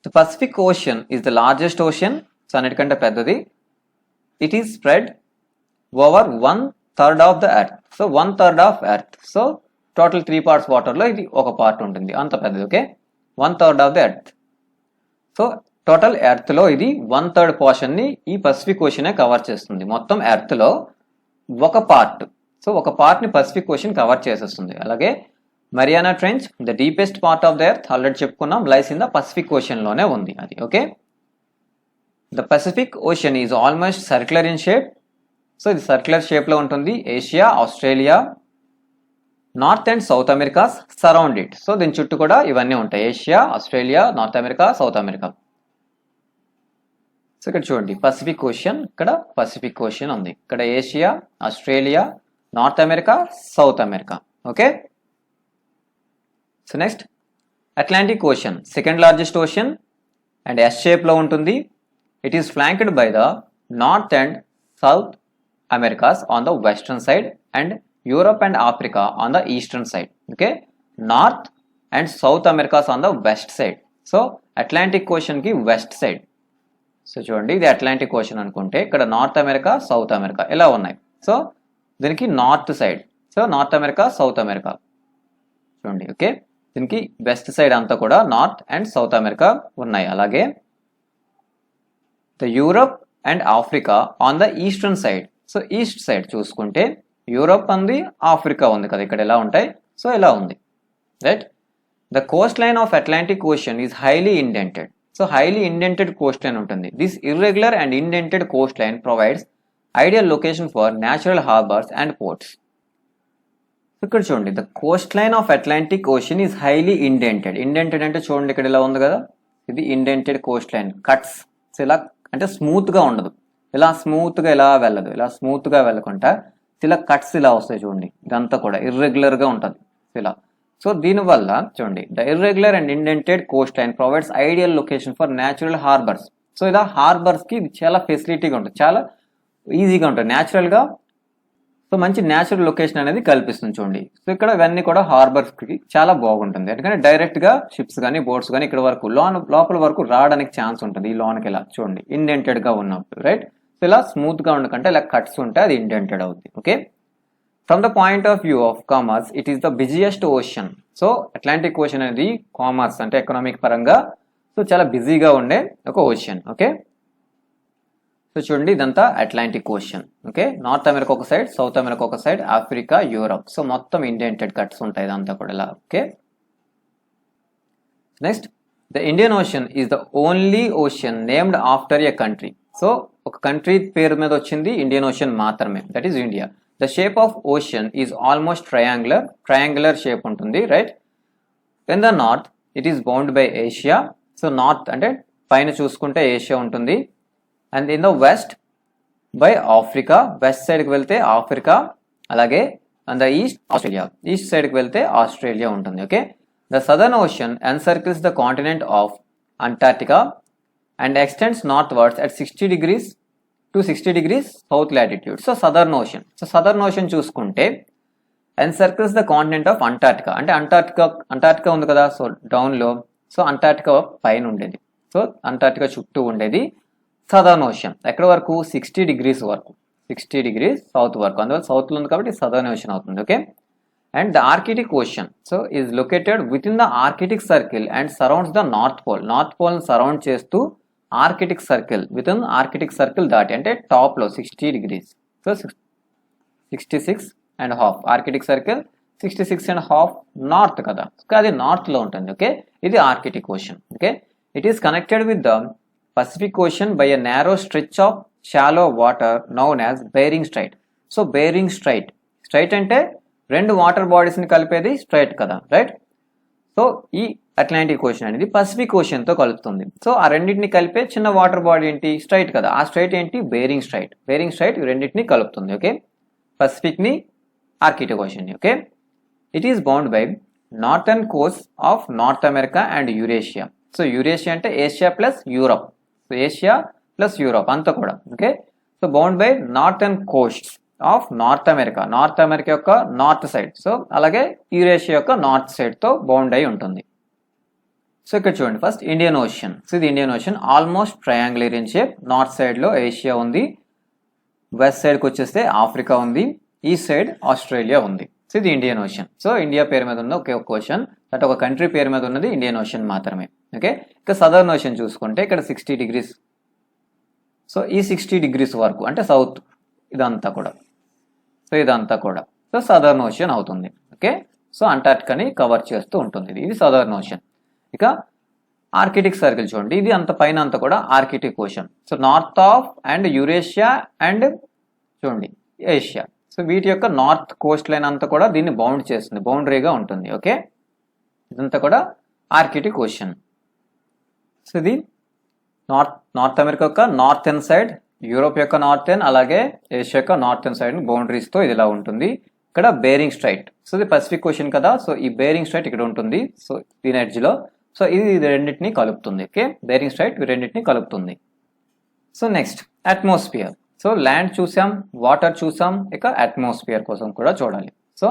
The Pacific Ocean is the largest ocean. So అన్నిటికంటే పెద్దది. It is spread over 1/3 of the earth. So 1/3 of earth. So total 3 parts వాటర్లో ఇది ఒక పార్ట్ ఉంటుంది, అంత పెద్దది. Okay, 1/3 of the earth. So total ఎర్త్లో ఇది 1/3 పోర్షన్ని ఈ పసిఫిక్ ఓషనే కవర్ చేస్తుంది. మొత్తం ఎర్త్లో ఒక పార్ట్, సో ఒక పార్ట్ని పసిఫిక్ ఓషన్ కవర్ చేసేస్తుంది. అలాగే Mariana Trench, the deepest part of the earth, already చెప్పుకున్నాం, లైస్ ఇన్ ద పసిఫిక్ ఓషన్లోనే ఉంది అది. Okay, the Pacific Ocean is almost circular in shape. So ఇది సర్క్యులర్ షేప్లో ఉంటుంది. Asia, Australia, North and South Americas surround it. So దీని చుట్టూ కూడా ఇవన్నీ ఉంటాయి, Asia, Australia, North America, South America. So ఇక్కడ చూడండి పసిఫిక్ ఓషన్, ఇక్కడ పసిఫిక్ ఓషన్ ఉంది, ఇక్కడ Asia, Australia, North America, South America. Okay, so next Atlantic Ocean, second largest ocean and S షేప్లో ఉంటుంది. It is flanked by the North and South Americas on the western side and Europe and Africa on the eastern side. Okay, North and South Americas on the west side. So Atlantic ఓషన్కి west side. So చూడండి ఇది Atlantic ocean అనుకుంటే ఇక్కడ north America, South America ఇలా ఉన్నాయి. So దీనికి north side, so North America, South America చూడండి. Okay, దీనికి వెస్ట్ సైడ్ అంతా కూడా నార్త్ అండ్ సౌత్ అమెరికా ఉన్నాయి. అలాగే the Europe and Africa on the eastern side. So east side చూసుకుంటే యూరోప్ ఉంది, ఆఫ్రికా ఉంది కదా, ఇక్కడ ఎలా ఉంటాయి, సో ఇలా ఉంది, right. The coast line of Atlantic Ocean is highly indented. So highly indented coast line ఉంటుంది. This irregular and indented coast line provides ideal location for natural harbours and ports. ఇక్కడ చూడండి the coast line of Atlantic Ocean is highly indented. Indented అంటే చూడండి ఇక్కడ ఇలా ఉంది కదా, ఇది indented coast line. Cuts, so ఇలా అంటే స్మూత్గా ఉండదు, ఇలా స్మూత్గా ఇలా వెళ్ళదు, ఇలా స్మూత్గా వెళ్ళకుండా ఇలా కట్స్ ఇలా వస్తాయి చూడండి. ఇదంతా కూడా ఇర్రెగ్యులర్గా ఉంటుంది ఇలా. సో దీనివల్ల చూడండి the irregular and indented coast line provides ideal location for natural harbours. So ఇలా హార్బర్స్కి ఇది చాలా ఫెసిలిటీగా ఉంటుంది, చాలా ఈజీగా ఉంటుంది న్యాచురల్గా. సో మంచి న్యాచురల్ లొకేషన్ అనేది కల్పిస్తుంది చూడండి. సో ఇక్కడ ఇవన్నీ కూడా హార్బర్స్కి చాలా బాగుంటుంది, ఎందుకంటే డైరెక్ట్గా షిప్స్ కానీ బోట్స్ కానీ ఇక్కడ వరకు లోపల వరకు రావడానికి ఛాన్స్ ఉంటుంది. ఈ లోన్కి ఇలా చూడండి ఇండెంటెడ్గా ఉన్నప్పుడు, రైట్. సో ఇలా స్మూత్గా ఉండకంటే ఇలా కట్స్ ఉంటే అది ఇండెంటెడ్ అవుతుంది. Okay, from the point of view of commerce it is the busiest ocean. So Atlantic ocean అనేది కామర్స్ అంటే ఎకనామిక్ పరంగా సో చాలా బిజీగా ఉండే ఒక ఓషన్. ఓకే, సో చూడండి ఇదంతా Atlantic ocean. Okay, North America ఒక సైడ్, సౌత్ అమెరికా ఒక సైడ్, ఆఫ్రికా, యూరోప్. సో మొత్తం ఇండెంటెడ్ కట్స్ ఉంటాయి ఇదంతా కూడా ఇలా. Okay, next the Indian ocean is the only ocean named after a country. So ఒక కంట్రీ పేరు మీద వచ్చింది ఇండియన్ ఓషన్ మాత్రమే, that is India. The shape of ocean is almost triangular shape ఉంటుంది, right. In the north it is bound by Asia. So north అంటే పైన చూసుకుంటే Asia ఉంటుంది. And in the west by Africa, west సైడ్కి వెళ్తే Africa. అలాగే and the east Australia, east సైడ్కి వెళ్తే ఆస్ట్రేలియా ఉంటుంది. Okay, the southern ocean encircles the continent of Antarctica and extends northwards at 60 degrees to 60 degrees south latitude. So southern ocean, so southern ocean చూసుకుంటే ఎన్సర్కిల్స్ the continent of Antarctica. అంటే Antarctica ఉంది కదా, so డౌన్లో. So Antarctica పైన ఉండేది, so Antarctica చుట్టూ ఉండేది southern ocean. ఎక్కడ వరకు 60 degrees వరకు, 60 degrees సౌత్ వరకు. అందువల్ల సౌత్లో ఉంది కాబట్టి సదర్న్ ఓషన్ అవుతుంది. Okay, and the Arctic Ocean so is located within the Arctic Circle and surrounds the North Pole. North Pole surround చేస్తూ Arctic Circle, within Arctic Circle దాటి అంటే టాప్లో 60 degrees. So 66.5 Arctic Circle, 66.5 north కదా, అది నార్త్లో ఉంటుంది. Okay, ఇది Arctic Ocean. Okay, it is connected with the Pacific Ocean by a narrow stretch of shallow water noun as bearing straight. So bearing straight అంటే రెండు వాటర్ బాడీస్ని కలిపేది స్ట్రైట్ కదా, right. So ఈ Atlantic ocean అనేది Pacific ఓషన్తో కలుపుతుంది. So ఆ రెండింటిని కలిపే చిన్న వాటర్ బాడీ ఏంటి, స్ట్రైట్ కదా. ఆ స్ట్రైట్ ఏంటి, బేరింగ్ స్ట్రైట్ ఈ రెండింటిని కలుపుతుంది. ఓకే, పసిఫిక్ని, ఆర్కిటిక్ ఓషన్ని. Okay, it is bound by northern coast of North America and Eurasia. So Eurasia అంటే Asia plus Europe, so Asia plus Europe అంతా కూడా. Okay, so bound by northern coast of North America యొక్క north side. So అలాగే Eurasia యొక్క north side తో bound అయి ఉంటుంది. So ఇక్కడ చూడండి, ఫస్ట్ ఇండియన్ ఓషన్. సో ఇది Indian Ocean, almost triangular in shape. North side లో ఏషియా ఉంది, వెస్ట్ సైడ్ కి వచ్చేస్తే ఆఫ్రికా ఉంది, ఈస్ట్ సైడ్ ఆస్ట్రేలియా ఉంది. సో ఇది ఇండియన్ ఓషన్. సో ఇండియా పేరు మీద ఉన్న ఒకే ఒక ఓషన్, అంటే ఒక కంట్రీ పేరు మీద ఉన్నది ఇండియన్ ఓషన్ మాత్రమే. ఓకే, ఇక సదర్న్ ఓషన్ చూసుకుంటే ఇక్కడ 60 degrees. సో ఈ 60 degrees వరకు అంటే సౌత్ ఇదంతా కూడా, సో సదర్న్ ఓషన్ అవుతుంది. ఓకే, సో అంటార్టికాని కవర్ చేస్తూ ఉంటుంది. ఇది సదర్న్ ఓషన్. ఇక ఆర్కిటిక్ సర్కిల్ చూడండి, ఇది అంత పైన అంతా కూడా Arctic Ocean. So north of and Eurasia and చూడండి ఏషియా. సో వీటి యొక్క నార్త్ కోస్ట్ లైన్ అంతా కూడా దీన్ని బౌండ్ చేస్తుంది, బౌండరీగా ఉంటుంది. ఓకే, ఇదంతా కూడా ఆర్కిటిక్ ఓషన్. సో ఇది నార్త్ అమెరికా యొక్క నార్థన్ సైడ్, యూరోప్ యొక్క నార్థన్, అలాగే ఏషియా యొక్క నార్థన్ సైడ్ బౌండరీస్ తో ఇది ఇలా ఉంటుంది. ఇక్కడ బేరింగ్ స్ట్రైట్. సో ఇది పసిఫిక్ ఓషన్ కదా, సో ఈ బేరింగ్ స్ట్రైట్ ఇక్కడ ఉంటుంది. సో దీని ఎడ్జ్ లో, సో ఇది రెండింటిని కలుపుతుంది. ఓకే, బేరింగ్ స్ట్రైట్ రెండింటిని కలుపుతుంది. So next atmosphere. So land చూసాం, వాటర్ చూసాం, ఇక అట్మాస్ఫియర్ కోసం కూడా చూడాలి. So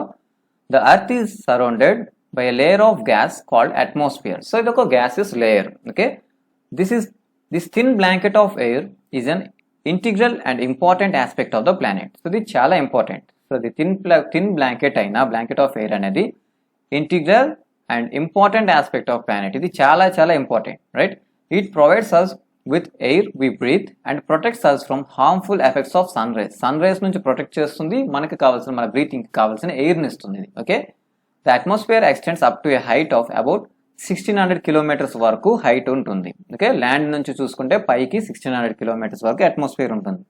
the earth is surrounded by a layer of gas called atmosphere. So ఇది ఒక gases layer. Okay, this thin blanket of air is an integral and important aspect of the planet. So ఇది చాలా important. So the thin blanket అయినా blanket of air అనేది integral and important aspect of planet. ఇది చాలా చాలా important, right? It provides us with air we breathe and protects us from harmful effects of sun rays. Sun rays నుంచి protect చేస్తుంది, మనకి కావాల్సిన మన బ్రీతింగ్ కావాల్సిన ఎయిర్ని ఇస్తుంది. Okay, the atmosphere extends up to a height of about 1600 kilometers వరకు height ఉంటుంది. ఓకే, ల్యాండ్ నుంచి చూసుకుంటే పైకి 1600 kilometers వరకు అట్మాస్ఫియర్ ఉంటుంది.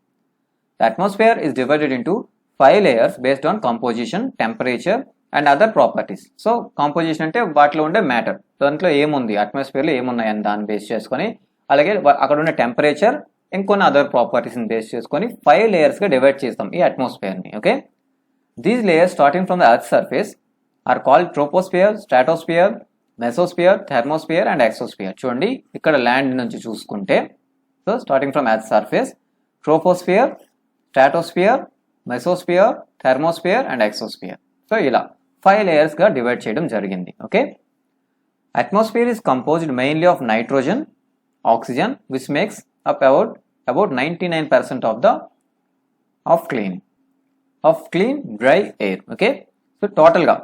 The atmosphere is divided into 5 layers based on composition, temperature and other properties. So composition అంటే వాటిలో ఉండే మ్యాటర్, దాంట్లో ఏముంది, అట్మాస్ఫియర్లో ఏమున్నాయని దాన్ని బేస్ చేసుకొని, అలాగే అక్కడ ఉన్న టెంపరేచర్, ఇంకొన్ని అదర్ ప్రాపర్టీస్ని బేస్ చేసుకొని 5 layers గా డివైడ్ చేస్తాం ఈ అట్మాస్ఫియర్ని. Okay, these layers starting from the earth surface are called troposphere, stratosphere, mesosphere, thermosphere and exosphere. చూడండి ఇక్కడ ల్యాండ్ నుంచి చూసుకుంటే, so starting from earth surface, troposphere, stratosphere, mesosphere, thermosphere and exosphere. So ఇలా 5 layers గా divide చేయడం జరిగింది. Okay, atmosphere is composed mainly of nitrogen, oxygen which makes up about 99% of clean dry air. Okay, so total గా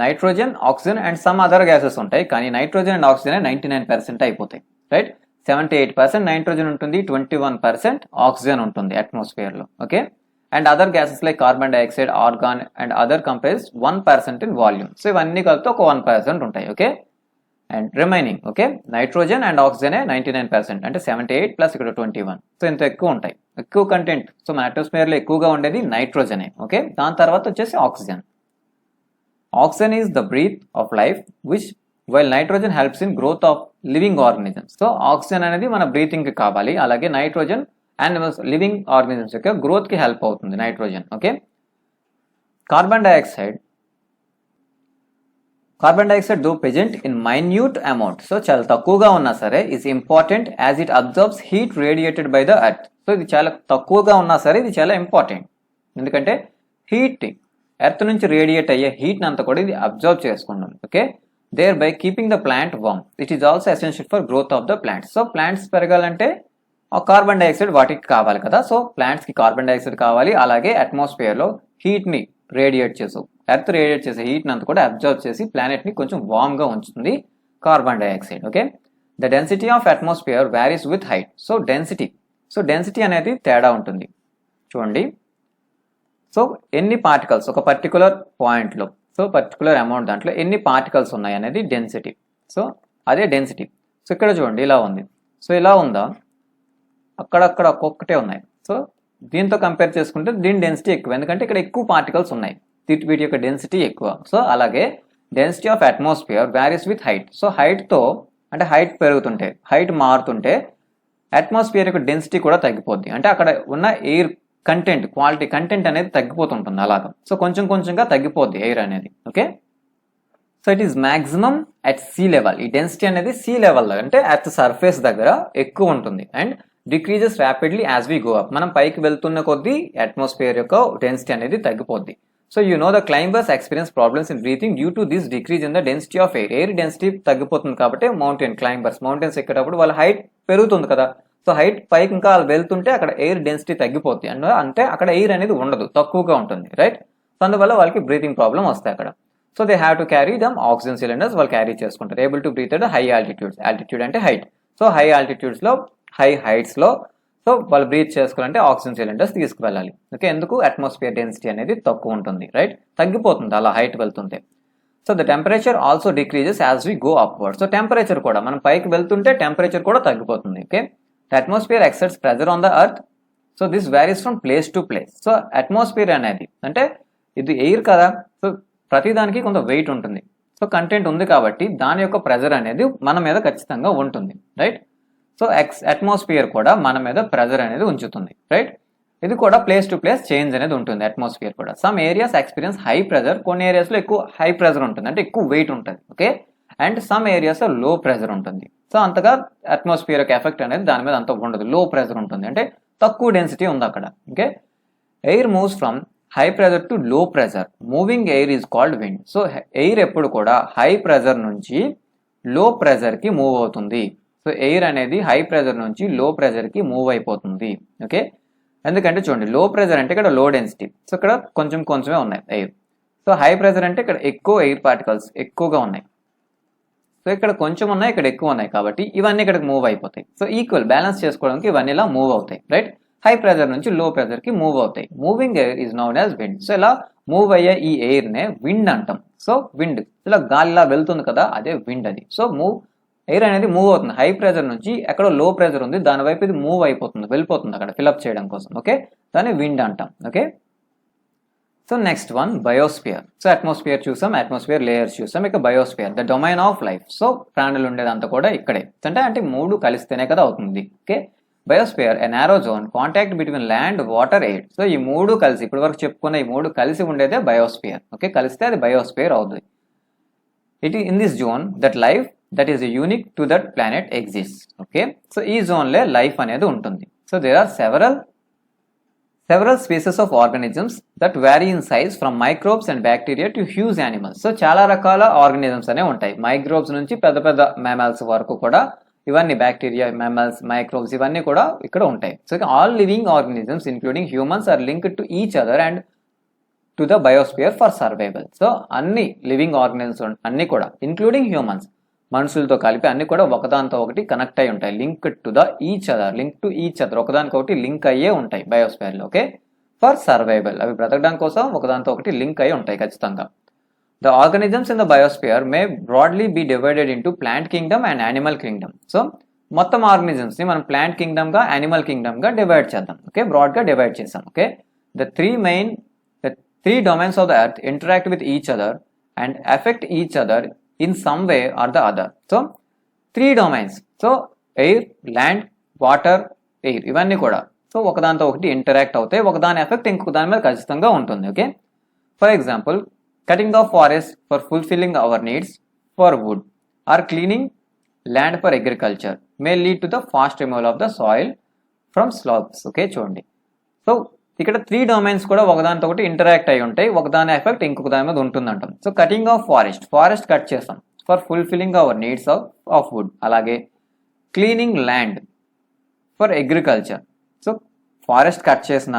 nitrogen, oxygen and some other gases ఉంటాయి, కానీ nitrogen and oxygen 99% అయిపోతాయి, right? 78% nitrogen ఉంటుంది, 21% oxygen ఉంటుంది atmosphere లో. Okay, and other gases like carbon dioxide, organ and other comprise 1% in volume. So ఇవన్నీ కలిపితే ఒక 1% ఉంటాయి. Okay, and remaining, okay, nitrogen and oxygen 99%, అంటే 78 ప్లస్ ఇక్కడ 21. సో ఇంత ఎక్కువ ఉంటాయి, ఎక్కువ కంటెంట్. సో మన అట్మాస్ఫియర్ లో ఎక్కువగా ఉండేది నైట్రోజనే. ఓకే, దాని తర్వాత వచ్చేసి oxygen. Oxygen is the breath of life, which while nitrogen helps in growth of living organisms. So oxygen అనేది మన బ్రీతింగ్ కి కావాలి, అలాగే నైట్రోజన్ యానిమల్స్ లివింగ్ ఆర్గానిజమ్స్ యొక్క గ్రోత్ కి హెల్ప్ అవుతుంది nitrogen. Okay, carbon dioxide though present in minute amount, so చాలా తక్కువగా ఉన్నా సరే is important as it absorbs heat radiated by the earth. So ఇది చాలా తక్కువగా ఉన్నా సరే ఇది చాలా ఇంపార్టెంట్, ఎందుకంటే హీట్ ఎర్త్ నుంచి రేడియేట్ అయ్యే హీట్ అంతా కూడా ఇది అబ్జర్వ్ చేసుకుంటుంది. Okay, thereby keeping the plant warm. It is also essential for growth of the plants. So plants పెరగాలంటే కార్బన్ డైఆక్సైడ్ వాటికి కావాలి కదా, సో ప్లాంట్స్ కి కార్బన్ డైఆక్సైడ్ కావాలి, అలాగే అట్మాస్ఫియర్ లో హీట్ ని రేడియేట్ చేసు, ఎర్త్ రేడియేట్ చేసే హీట్ అంతా కూడా అబ్జర్వ్ చేసి ప్లానెట్ ని కొంచెం వార్మ్ గా ఉంచుతుంది carbon dioxide. Okay, the density of atmosphere varies with height. So density అనేది తేడా ఉంటుంది. చూడండి, సో ఎన్ని పార్టికల్స్ ఒక పర్టికులర్ పాయింట్లో, సో పర్టికులర్ అమౌంట్ దాంట్లో ఎన్ని పార్టికల్స్ ఉన్నాయి అనేది డెన్సిటీ. సో అదే డెన్సిటీ. సో ఇక్కడ చూడండి ఇలా ఉంది, సో ఇలా ఉందా, అక్కడక్కడ ఒక్కొక్కటే ఉన్నాయి. సో దీంతో కంపేర్ చేసుకుంటే దీని డెన్సిటీ ఎక్కువ, ఎందుకంటే ఇక్కడ ఎక్కువ పార్టికల్స్ ఉన్నాయి, వీటి యొక్క డెన్సిటీ ఎక్కువ. సో అలాగే density of atmosphere varies with height. So height పెరుగుతుంటే, హైట్ మారుతుంటే అట్మాస్ఫియర్ యొక్క డెన్సిటీ కూడా తగ్గిపోద్ది, అంటే అక్కడ ఉన్న ఎయిర్ కంటెంట్, క్వాలిటీ కంటెంట్ అనేది తగ్గిపోతుంటుంది అలాగా. సో కొంచెంగా తగ్గిపోద్ది ఎయిర్ అనేది. Okay, so it is maximum at sea level. ఈ డెన్సిటీ అనేది సీ లెవెల్ అంటే అట్ సర్ఫేస్ దగ్గర ఎక్కువ ఉంటుంది, and decreases rapidly as we go up. మనం పైకి వెళ్తున్న కొద్దీ అట్మాస్ఫియర్ యొక్క డెన్సిటీ అనేది తగ్గిపోద్ది. So you know the climbers experience problems in breathing due to this decrease in the density of air. Air density తగ్గిపోతుంది కాబట్టి మౌంటైన్స్ ఎక్కేటప్పుడు వాళ్ళ హైట్ పెరుగుతుంది కదా. సో హైట్ పైకి ఇంకా వాళ్ళు వెళ్తుంటే అక్కడ ఎయిర్ డెన్సిటీ తగ్గిపోద్ది అంటే అక్కడ ఎయిర్ అనేది ఉండదు, తక్కువగా ఉంటుంది, రైట్. సో అందువల్ల వాళ్ళకి బ్రీతింగ్ ప్రాబ్లమ్ వస్తాయి అక్కడ. So they have to carry them oxygen cylinders, వాళ్ళు క్యారీ చేసుకుంటారు. Able to breathe at high altitudes. Altitude అంటే హైట్. సో హై ఆల్టిట్యూడ్స్ లో, హై హైట్స్ లో సో వాళ్ళు బ్రీత్ చేసుకోవాలంటే ఆక్సిజన్ సిలిండర్స్ తీసుకువెళ్ళాలి. ఓకే, ఎందుకు? అట్మాస్ఫియర్ డెన్సిటీ అనేది తక్కువ ఉంటుంది, రైట్, తగ్గిపోతుంది అలా హైట్ వెళ్తుంటే. So the temperature also decreases as we go upward. So temperature కూడా మనం పైకి వెళ్తుంటే టెంపరేచర్ కూడా తగ్గిపోతుంది. Okay, the atmosphere exerts pressure on the earth. So this varies from place to place. So atmosphere అనేది అంటే ఇది ఎయిర్ కదా, సో ప్రతిదానికి కొంత వెయిట్ ఉంటుంది. సో కంటెంట్ ఉంది కాబట్టి దాని యొక్క ప్రెజర్ అనేది మన మీద ఖచ్చితంగా ఉంటుంది, రైట్. సో అట్మాస్ఫియర్ కూడా మన మీద ప్రెజర్ అనేది ఉంచుతుంది, రైట్. ఇది కూడా ప్లేస్ టు ప్లేస్ చేంజ్ అనేది ఉంటుంది అట్మాస్ఫియర్ కూడా. Some areas experience high pressure, కొన్ని ఏరియాస్లో ఎక్కువ హై ప్రెజర్ ఉంటుంది అంటే ఎక్కువ వెయిట్ ఉంటుంది. ఓకే, అండ్ సమ్ ఏరియాస్లో లో ప్రెజర్ ఉంటుంది. సో అంతగా అట్మాస్ఫియర్ యొక్క ఎఫెక్ట్ అనేది దాని మీద అంత ఉండదు, లో ప్రెజర్ ఉంటుంది అంటే తక్కువ డెన్సిటీ ఉంది అక్కడ. Okay, air moves from high pressure to లో pressure. Moving air is called wind. So air ఎప్పుడు కూడా హై ప్రెజర్ నుంచి లో ప్రెజర్కి మూవ్ అవుతుంది. సో ఎయిర్ అనేది హై ప్రెజర్ నుంచి లో ప్రెజర్కి మూవ్ అయిపోతుంది. ఓకే, ఎందుకంటే చూడండి లో ప్రెజర్ అంటే ఇక్కడ లో డెన్సిటీ, సో ఇక్కడ కొంచెమే ఉన్నాయి ఎయిర్. సో హై ప్రెజర్ అంటే ఇక్కడ ఎక్కువ ఎయిర్ పార్టికల్స్ ఎక్కువగా ఉన్నాయి. సో ఇక్కడ కొంచెం ఉన్నాయి, ఇక్కడ ఎక్కువ ఉన్నాయి కాబట్టి ఇవన్నీ ఇక్కడికి మూవ్ అయిపోతాయి. సో ఈక్వల్ బ్యాలెన్స్ చేసుకోవడానికి ఇవన్నీ ఇలా మూవ్ అవుతాయి, రైట్. హై ప్రెజర్ నుంచి లో ప్రెజర్కి మూవ్ అవుతాయి. Moving air is noun as wind. So ఇలా మూవ్ అయ్యే ఈ ఎయిర్నే విండ్ అంటాం. సో విండ్ ఇలా గాలిలా వెళ్తుంది కదా, అదే విండ్ అది. సో ఎయిర్ అనేది మూవ్ అవుతుంది హై ప్రెజర్ నుంచి, ఎక్కడో లో ప్రెజర్ ఉంది దాని వైపు ఇది మూవ్ అయిపోతుంది, వెళ్ళిపోతుంది అక్కడ ఫిల్అప్ చేయడం కోసం. ఓకే, దాన్ని విండ్ అంటాం. Okay, so next one biosphere. So atmosphere చూసాం, అట్మాస్ఫియర్ లేయర్స్ చూసాం, ఇక biosphere the domain of life. So ప్రాణులు ఉండేదంతా కూడా ఇక్కడే, అంటే మూడు కలిస్తేనే కదా అవుతుంది. ఓకే, బయోస్ఫియర్ ఎ narrow zone contact between land, water, air. So ఈ మూడు కలిసి ఇప్పటి వరకు చెప్పుకున్న ఈ మూడు కలిసి ఉండేదే బయోస్ఫియర్. ఓకే, కలిస్తే అది బయోస్ఫియర్ అవుతుంది. It in this zone that life that is unique to that planet exists. Okay, so ee zone le life anedi untundi. So there are several species of organisms that vary in size from microbes and bacteria to huge animals. So చాలా రకాల organisms అనే ఉంటాయి, microbes నుంచి పెద్ద mammals వరకు కూడా ఇవన్నీ bacteria, mammals, microbes ఇవన్నీ కూడా ఇక్కడ ఉంటాయి. So all living organisms including humans are linked to each other and to the biosphere for survival. So అన్ని లివింగ్ ఆర్గానిజమ్స్ అన్ని కూడా ఇంక్లూడింగ్ హ్యూమన్స్, మనుషులతో కలిపి అన్ని కూడా ఒకదానితో ఒకటి కనెక్ట్ అయి ఉంటాయి. లింక్ టు ఈచ్ అదర్ ఒకదానికొకటి లింక్ అయ్యే ఉంటాయి బయోస్ఫియర్ లో. ఓకే, ఫర్ సర్వైవల్ అవి బ్రతకడానికి కోసం ఒకదానితో ఒకటి లింక్ అయి ఉంటాయి ఖచ్చితంగా. The organisms in the biosphere may broadly be divided into plant kingdom and animal kingdom. So మొత్తం ఆర్గానిజమ్స్ ని మనం ప్లాంట్ కింగ్డమ్ గా, యానిమల్ కింగ్డమ్ గా డివైడ్ చేద్దాం. ఓకే, బ్రాడ్ గా డివైడ్ చేసాం. Okay, the three domains of the earth interact with each other and affect each other in some way or the other. So 3 domains, so air, land, water, air ఇవన్నీ కూడా so ఒకదానితో ఒకటి interact అవుతాయి, ఒకదాని effect ఇంకొక దాని మీద ఖచ్చితంగా ఉంటుంది. Okay, for example cutting of forest for fulfilling our needs for wood or cleaning land for agriculture may lead to the fast removal of the soil from slabs. Okay, చూడండి so ఇక్కడ 3 domains కూడా ఒకదానితో ఒకటి interact అయి ఉంటాయి, ఒకదాని effect ఇంకొక దాని మీద ఉంటుందంటాం. So cutting of forest cut చేస్తాం for fulfilling our needs of wood. అలాగే cleaning land for agriculture. So forest cut చేసిన,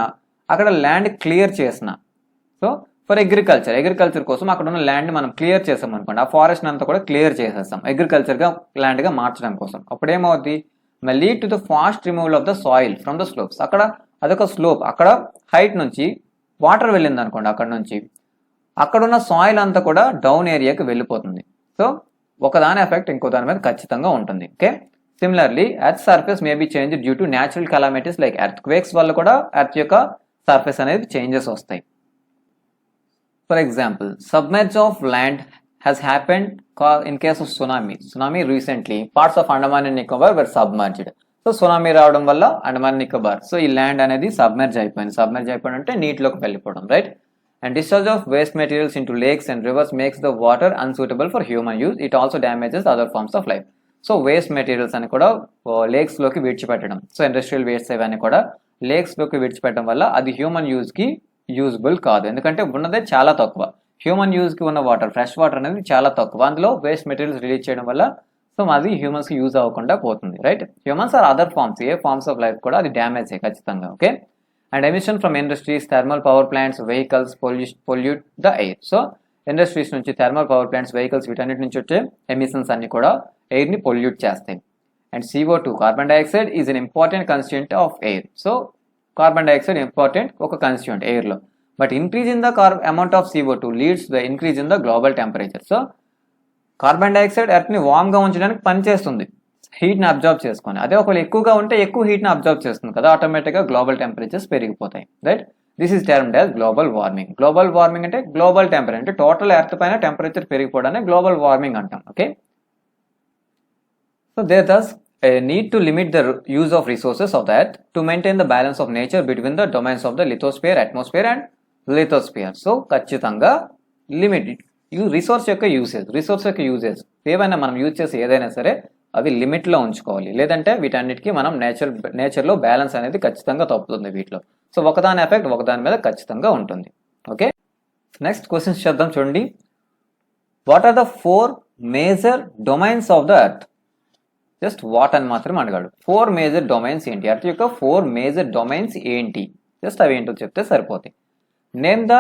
అక్కడ ల్యాండ్ క్లియర్ చేసిన, సో ఫర్ అగ్రికల్చర్ కోసం అక్కడ ఉన్న ల్యాండ్ మనం క్లియర్ చేసాం అనుకోండి, ఆ ఫారెస్ట్ అంతా కూడా క్లియర్ చేసేస్తాం అగ్రికల్చర్గా ల్యాండ్గా మార్చడం కోసం. అప్పుడు ఏమవుతుంది, lead to the fast removal of the soil from the slopes. అక్కడ అదొక స్లోప్, అక్కడ హైట్ నుంచి వాటర్ వెళ్ళింది అనుకోండి, అక్కడ నుంచి అక్కడున్న సాయిల్ అంతా కూడా డౌన్ ఏరియాకి వెళ్ళిపోతుంది. సో ఒకదాని ఎఫెక్ట్ ఇంకో దాని మీద ఖచ్చితంగా ఉంటుంది. Okay, similarly earth surface may be change due to natural calamities like earth quakes వల్ల కూడా ఎర్త్ యొక్క సర్ఫేస్ అనేది చేంజెస్ వస్తాయి. For example submerge of land has happened in case of tsunami recently. Parts of Andaman and Nicobar were submerged. So tsunami రావడం వల్ల Andaman Nicobar so ఈ land అనేది submerge అయిపోయింది అంటే నీటిలోకి వెళ్ళిపోవడం, right. And discharge of waste materials into lakes and rivers makes the water unsuitable for human use. It also damages other forms of life. So waste materials అని కూడా లేక్స్లోకి విడిచిపెట్టడం. సో ఇండస్ట్రియల్ వేస్ట్ ఇవన్నీ కూడా లేక్స్లోకి విడిచిపెట్టడం వల్ల అది హ్యూమన్ యూజ్కి యూజ్బుల్ కాదు, ఎందుకంటే ఉన్నదే చాలా తక్కువ. హ్యూమన్ యూజ్కి ఉన్న వాటర్, ఫ్రెష్ వాటర్ అనేది చాలా తక్కువ. అందులో వేస్ట్ మెటీరియల్స్ రిలీజ్ చేయడం వల్ల సో అది హ్యూమన్స్కి యూజ్ అవ్వకుండా పోతుంది, right. Humans or other forms, a forms of life కూడా అది డ్యామేజ్ ఖచ్చితంగా, okay. And emission from industries, thermal power plants, vehicles pollute the air. So industries నుంచి, థర్మల్ పవర్ ప్లాంట్స్, వెహికల్స్ వీటన్నిటి నుంచి వచ్చే ఎమిషన్స్ అన్ని కూడా ఎయిర్ని పొల్యూట్ చేస్తాయి. And CO2, carbon dioxide, is an important constituent of air. So carbon dioxide important ఒక constituent ఎయిర్లో. But increase in the amount of CO2 leads the increase in the global temperature. So carbon dioxide ఎర్త్ని వామ్గా ఉంచడానికి పనిచేస్తుంది, హీట్ని observe చేసుకొని. అదే ఒకవేళ ఎక్కువగా ఉంటే ఎక్కువ హీట్ని అబ్జర్వ్ చేస్తుంది కదా, ఆటోమేటిక్గా గ్లోబల్ టెంపరేచర్స్ పెరిగిపోతాయి, right. This is termed as global warming. Global warming అంటే గ్లోబల్ టెంపరేచర్, అంటే టోటల్ ఎర్త్ పైన టెంపరేచర్ పెరిగిపోవడాన్ని గ్లోబల్ వార్మింగ్ అంటాం, okay. So there thus a need to limit the use of resources of the earth to maintain the balance of nature between the domains of the lithosphere, atmosphere and lithosphere. So ఖచ్చితంగా limit resource యొక్క usage ఏవైనా మనం use చేసి ఏదైనా సరే అవి లిమిట్లో ఉంచుకోవాలి, లేదంటే వీటన్నిటికీ మనం నేచర్లో బ్యాలెన్స్ అనేది ఖచ్చితంగా తప్పుతుంది వీటిలో. సో ఒకదాని ఎఫెక్ట్ ఒకదాని మీద ఖచ్చితంగా ఉంటుంది, ఓకే. నెక్స్ట్ క్వశ్చన్స్ చేద్దాం, చూడండి. What are the 4 major domains of the earth? Just what అని మాత్రం అడగాడు. 4 మేజర్ డొమైన్స్ ఏంటి, ఎర్త్ యొక్క 4 మేజర్ డొమైన్స్ ఏంటి, జస్ట్ అవి ఏంటో చెప్తే సరిపోతాయి. Name the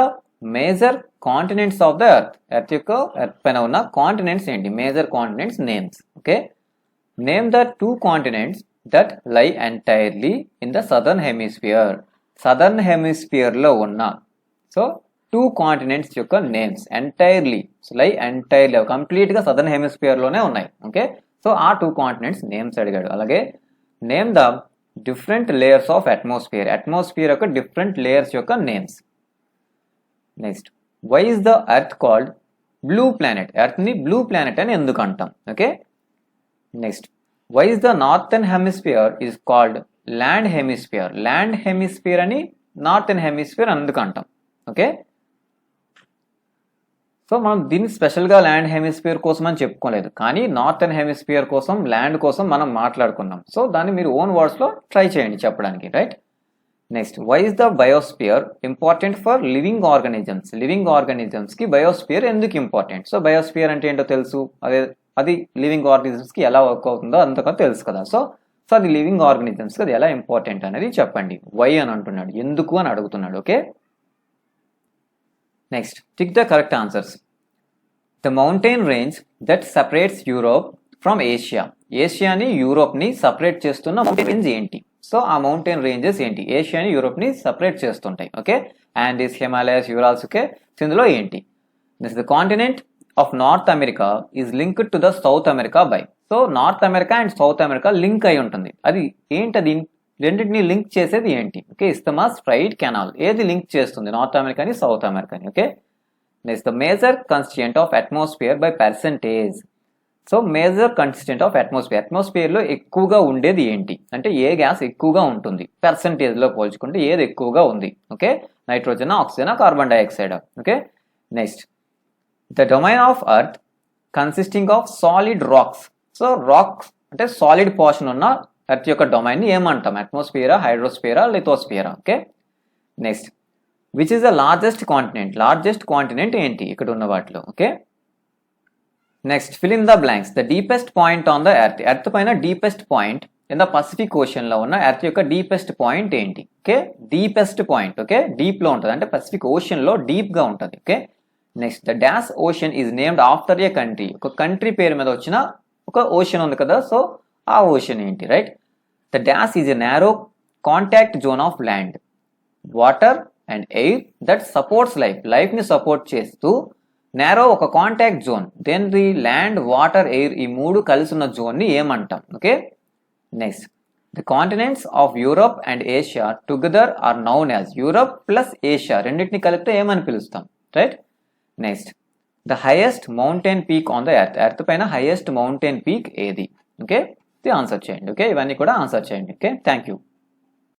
major continents of the earth. Earth యొక్క ఎర్త్ పైన ఉన్న కాంటినెంట్స్ ఏంటి, major continents names, okay. Name the 2 continents that lie entirely in the southern hemisphere. Southern హెమిస్ఫియర్లో ఉన్న సో 2 కాంటినెంట్స్ యొక్క నేమ్స్ ఎంటైర్లీ లై ఎంటైర్లీ కంప్లీట్గా southern హెమిస్ఫియర్లోనే ఉన్నాయి, ఓకే. సో ఆ 2 కాంటినెంట్స్ నేమ్స్ అడిగాడు. అలాగే name the different layers of atmosphere యొక్క డిఫరెంట్ లేయర్స్ యొక్క names. Next, why is the earth called blue planet? ఎర్త్ని బ్లూ ప్లానెట్ అని ఎందుకు అంటాం, okay. Next, why is the northern hemisphere is called land hemisphere? Land hemisphere అని northern hemisphere ఎందుకు అంటాం, okay. So మనం దీన్ని స్పెషల్గా ల్యాండ్ హెమిస్ఫియర్ కోసం అని చెప్పుకోలేదు, కానీ నార్థన్ హెమిస్ఫియర్ కోసం, ల్యాండ్ కోసం మనం మాట్లాడుకున్నాం. సో దాన్ని మీరు ఓన్ వర్డ్స్లో ట్రై చేయండి చెప్పడానికి, right. Next, why is the biosphere important for living organisms? Living ఆర్గానిజమ్స్కి బయోస్ఫియర్ ఎందుకు ఇంపార్టెంట్? సో బయోస్ఫియర్ అంటే ఏంటో తెలుసు, అది లివింగ్ ఆర్గానిజమ్స్కి ఎలా వర్క్ అవుతుందో అంతగా తెలుసు కదా. సో అది లివింగ్ ఆర్గానిజమ్స్కి అది ఎలా ఇంపార్టెంట్ అనేది చెప్పండి. వై అని అంటున్నాడు, ఎందుకు అని అడుగుతున్నాడు, okay. Next, tick the correct answers. The mountain range that separates Europe from Asia. ఏషియాని యూరోప్ని సపరేట్ చేస్తున్న మౌంటైన్ రేంజ్ ఏంటి? సో ఆ మౌంటైన్ రేంజెస్ ఏంటి ఏషియాని యూరోప్ని సపరేట్ చేస్తుంటాయి, okay. Andes, Himalayas, Urals, okay. ఇందులో ఏంటి? This the continent of North America is linked to the South America by. So North America and South America link అయి ఉంటుంది. అది ఏంటది, రెండింటిని లింక్ చేసేది ఏంటి? Okay, ఇస్తమాస్ strait canal. ఏది లింక్ చేస్తుంది నార్త్ అమెరికాని సౌత్ అమెరికాని? Okay. Next, the major constituent of atmosphere by percentage. So major constituent of అట్మాస్ఫియర్లో ఎక్కువగా ఉండేది ఏంటి అంటే ఏ గ్యాస్ ఎక్కువగా ఉంటుంది పర్సెంటేజ్లో పోల్చుకుంటే ఏది ఎక్కువగా ఉంది? Okay, nitrogen, oxygen, carbon dioxide. Okay. Next, the domain of earth consisting of solid rocks. So rocks అంటే సాలిడ్ పోర్షన్ ఉన్న ఎర్త్ యొక్క డొమైన్ని ఏమంటాం? అట్మాస్ఫియరా, హైడ్రోస్ఫియరా, లిథోస్ఫియరా? Okay. Next, which is the largest continent? Largest continent ఏంటి ఇక్కడ ఉన్న వాటిలో? Okay. Next, fill in the blanks. The deepest point on the earth. Earth పైన deepest point in the Pacific Ocean లో ఉన్న ఎర్త్ యొక్క డీపెస్ట్ పాయింట్ ఏంటి? Okay, deepest point. Okay, deep లో ఉంటుంది అంటే పసిఫిక్ ఓషన్ లో డీప్ గా ఉంటుంది. Okay. Next, the dash ocean is named after A country. ఒక కంట్రీ పేరు మీద వచ్చిన ఒక ఓషన్ ఉంది కదా, సో ఆ ఓషన్ ఏంటి? Right. The dash is a narrow contact zone of land, water and air that supports life ని సపోర్ట్ చేస్తూ నారో ఒక contact zone. Then the land, water, air ఈ మూడు కలిసి ఉన్న జోన్ ని ఏమంటాం? Okay. Next, the continents of Europe and Asia together are known as. Europe plus Asia రెండింటిని కలిపితే ఏమని పిలుస్తాం? Right. Next, the highest mountain peak on the earth. Earth పైన హైయెస్ట్ మౌంటైన్ పీక్ ఏది? ఓకే, ఇది ఆన్సర్ చేయండి. ఓకే, ఇవన్నీ కూడా ఆన్సర్ చేయండి. Okay, thank you.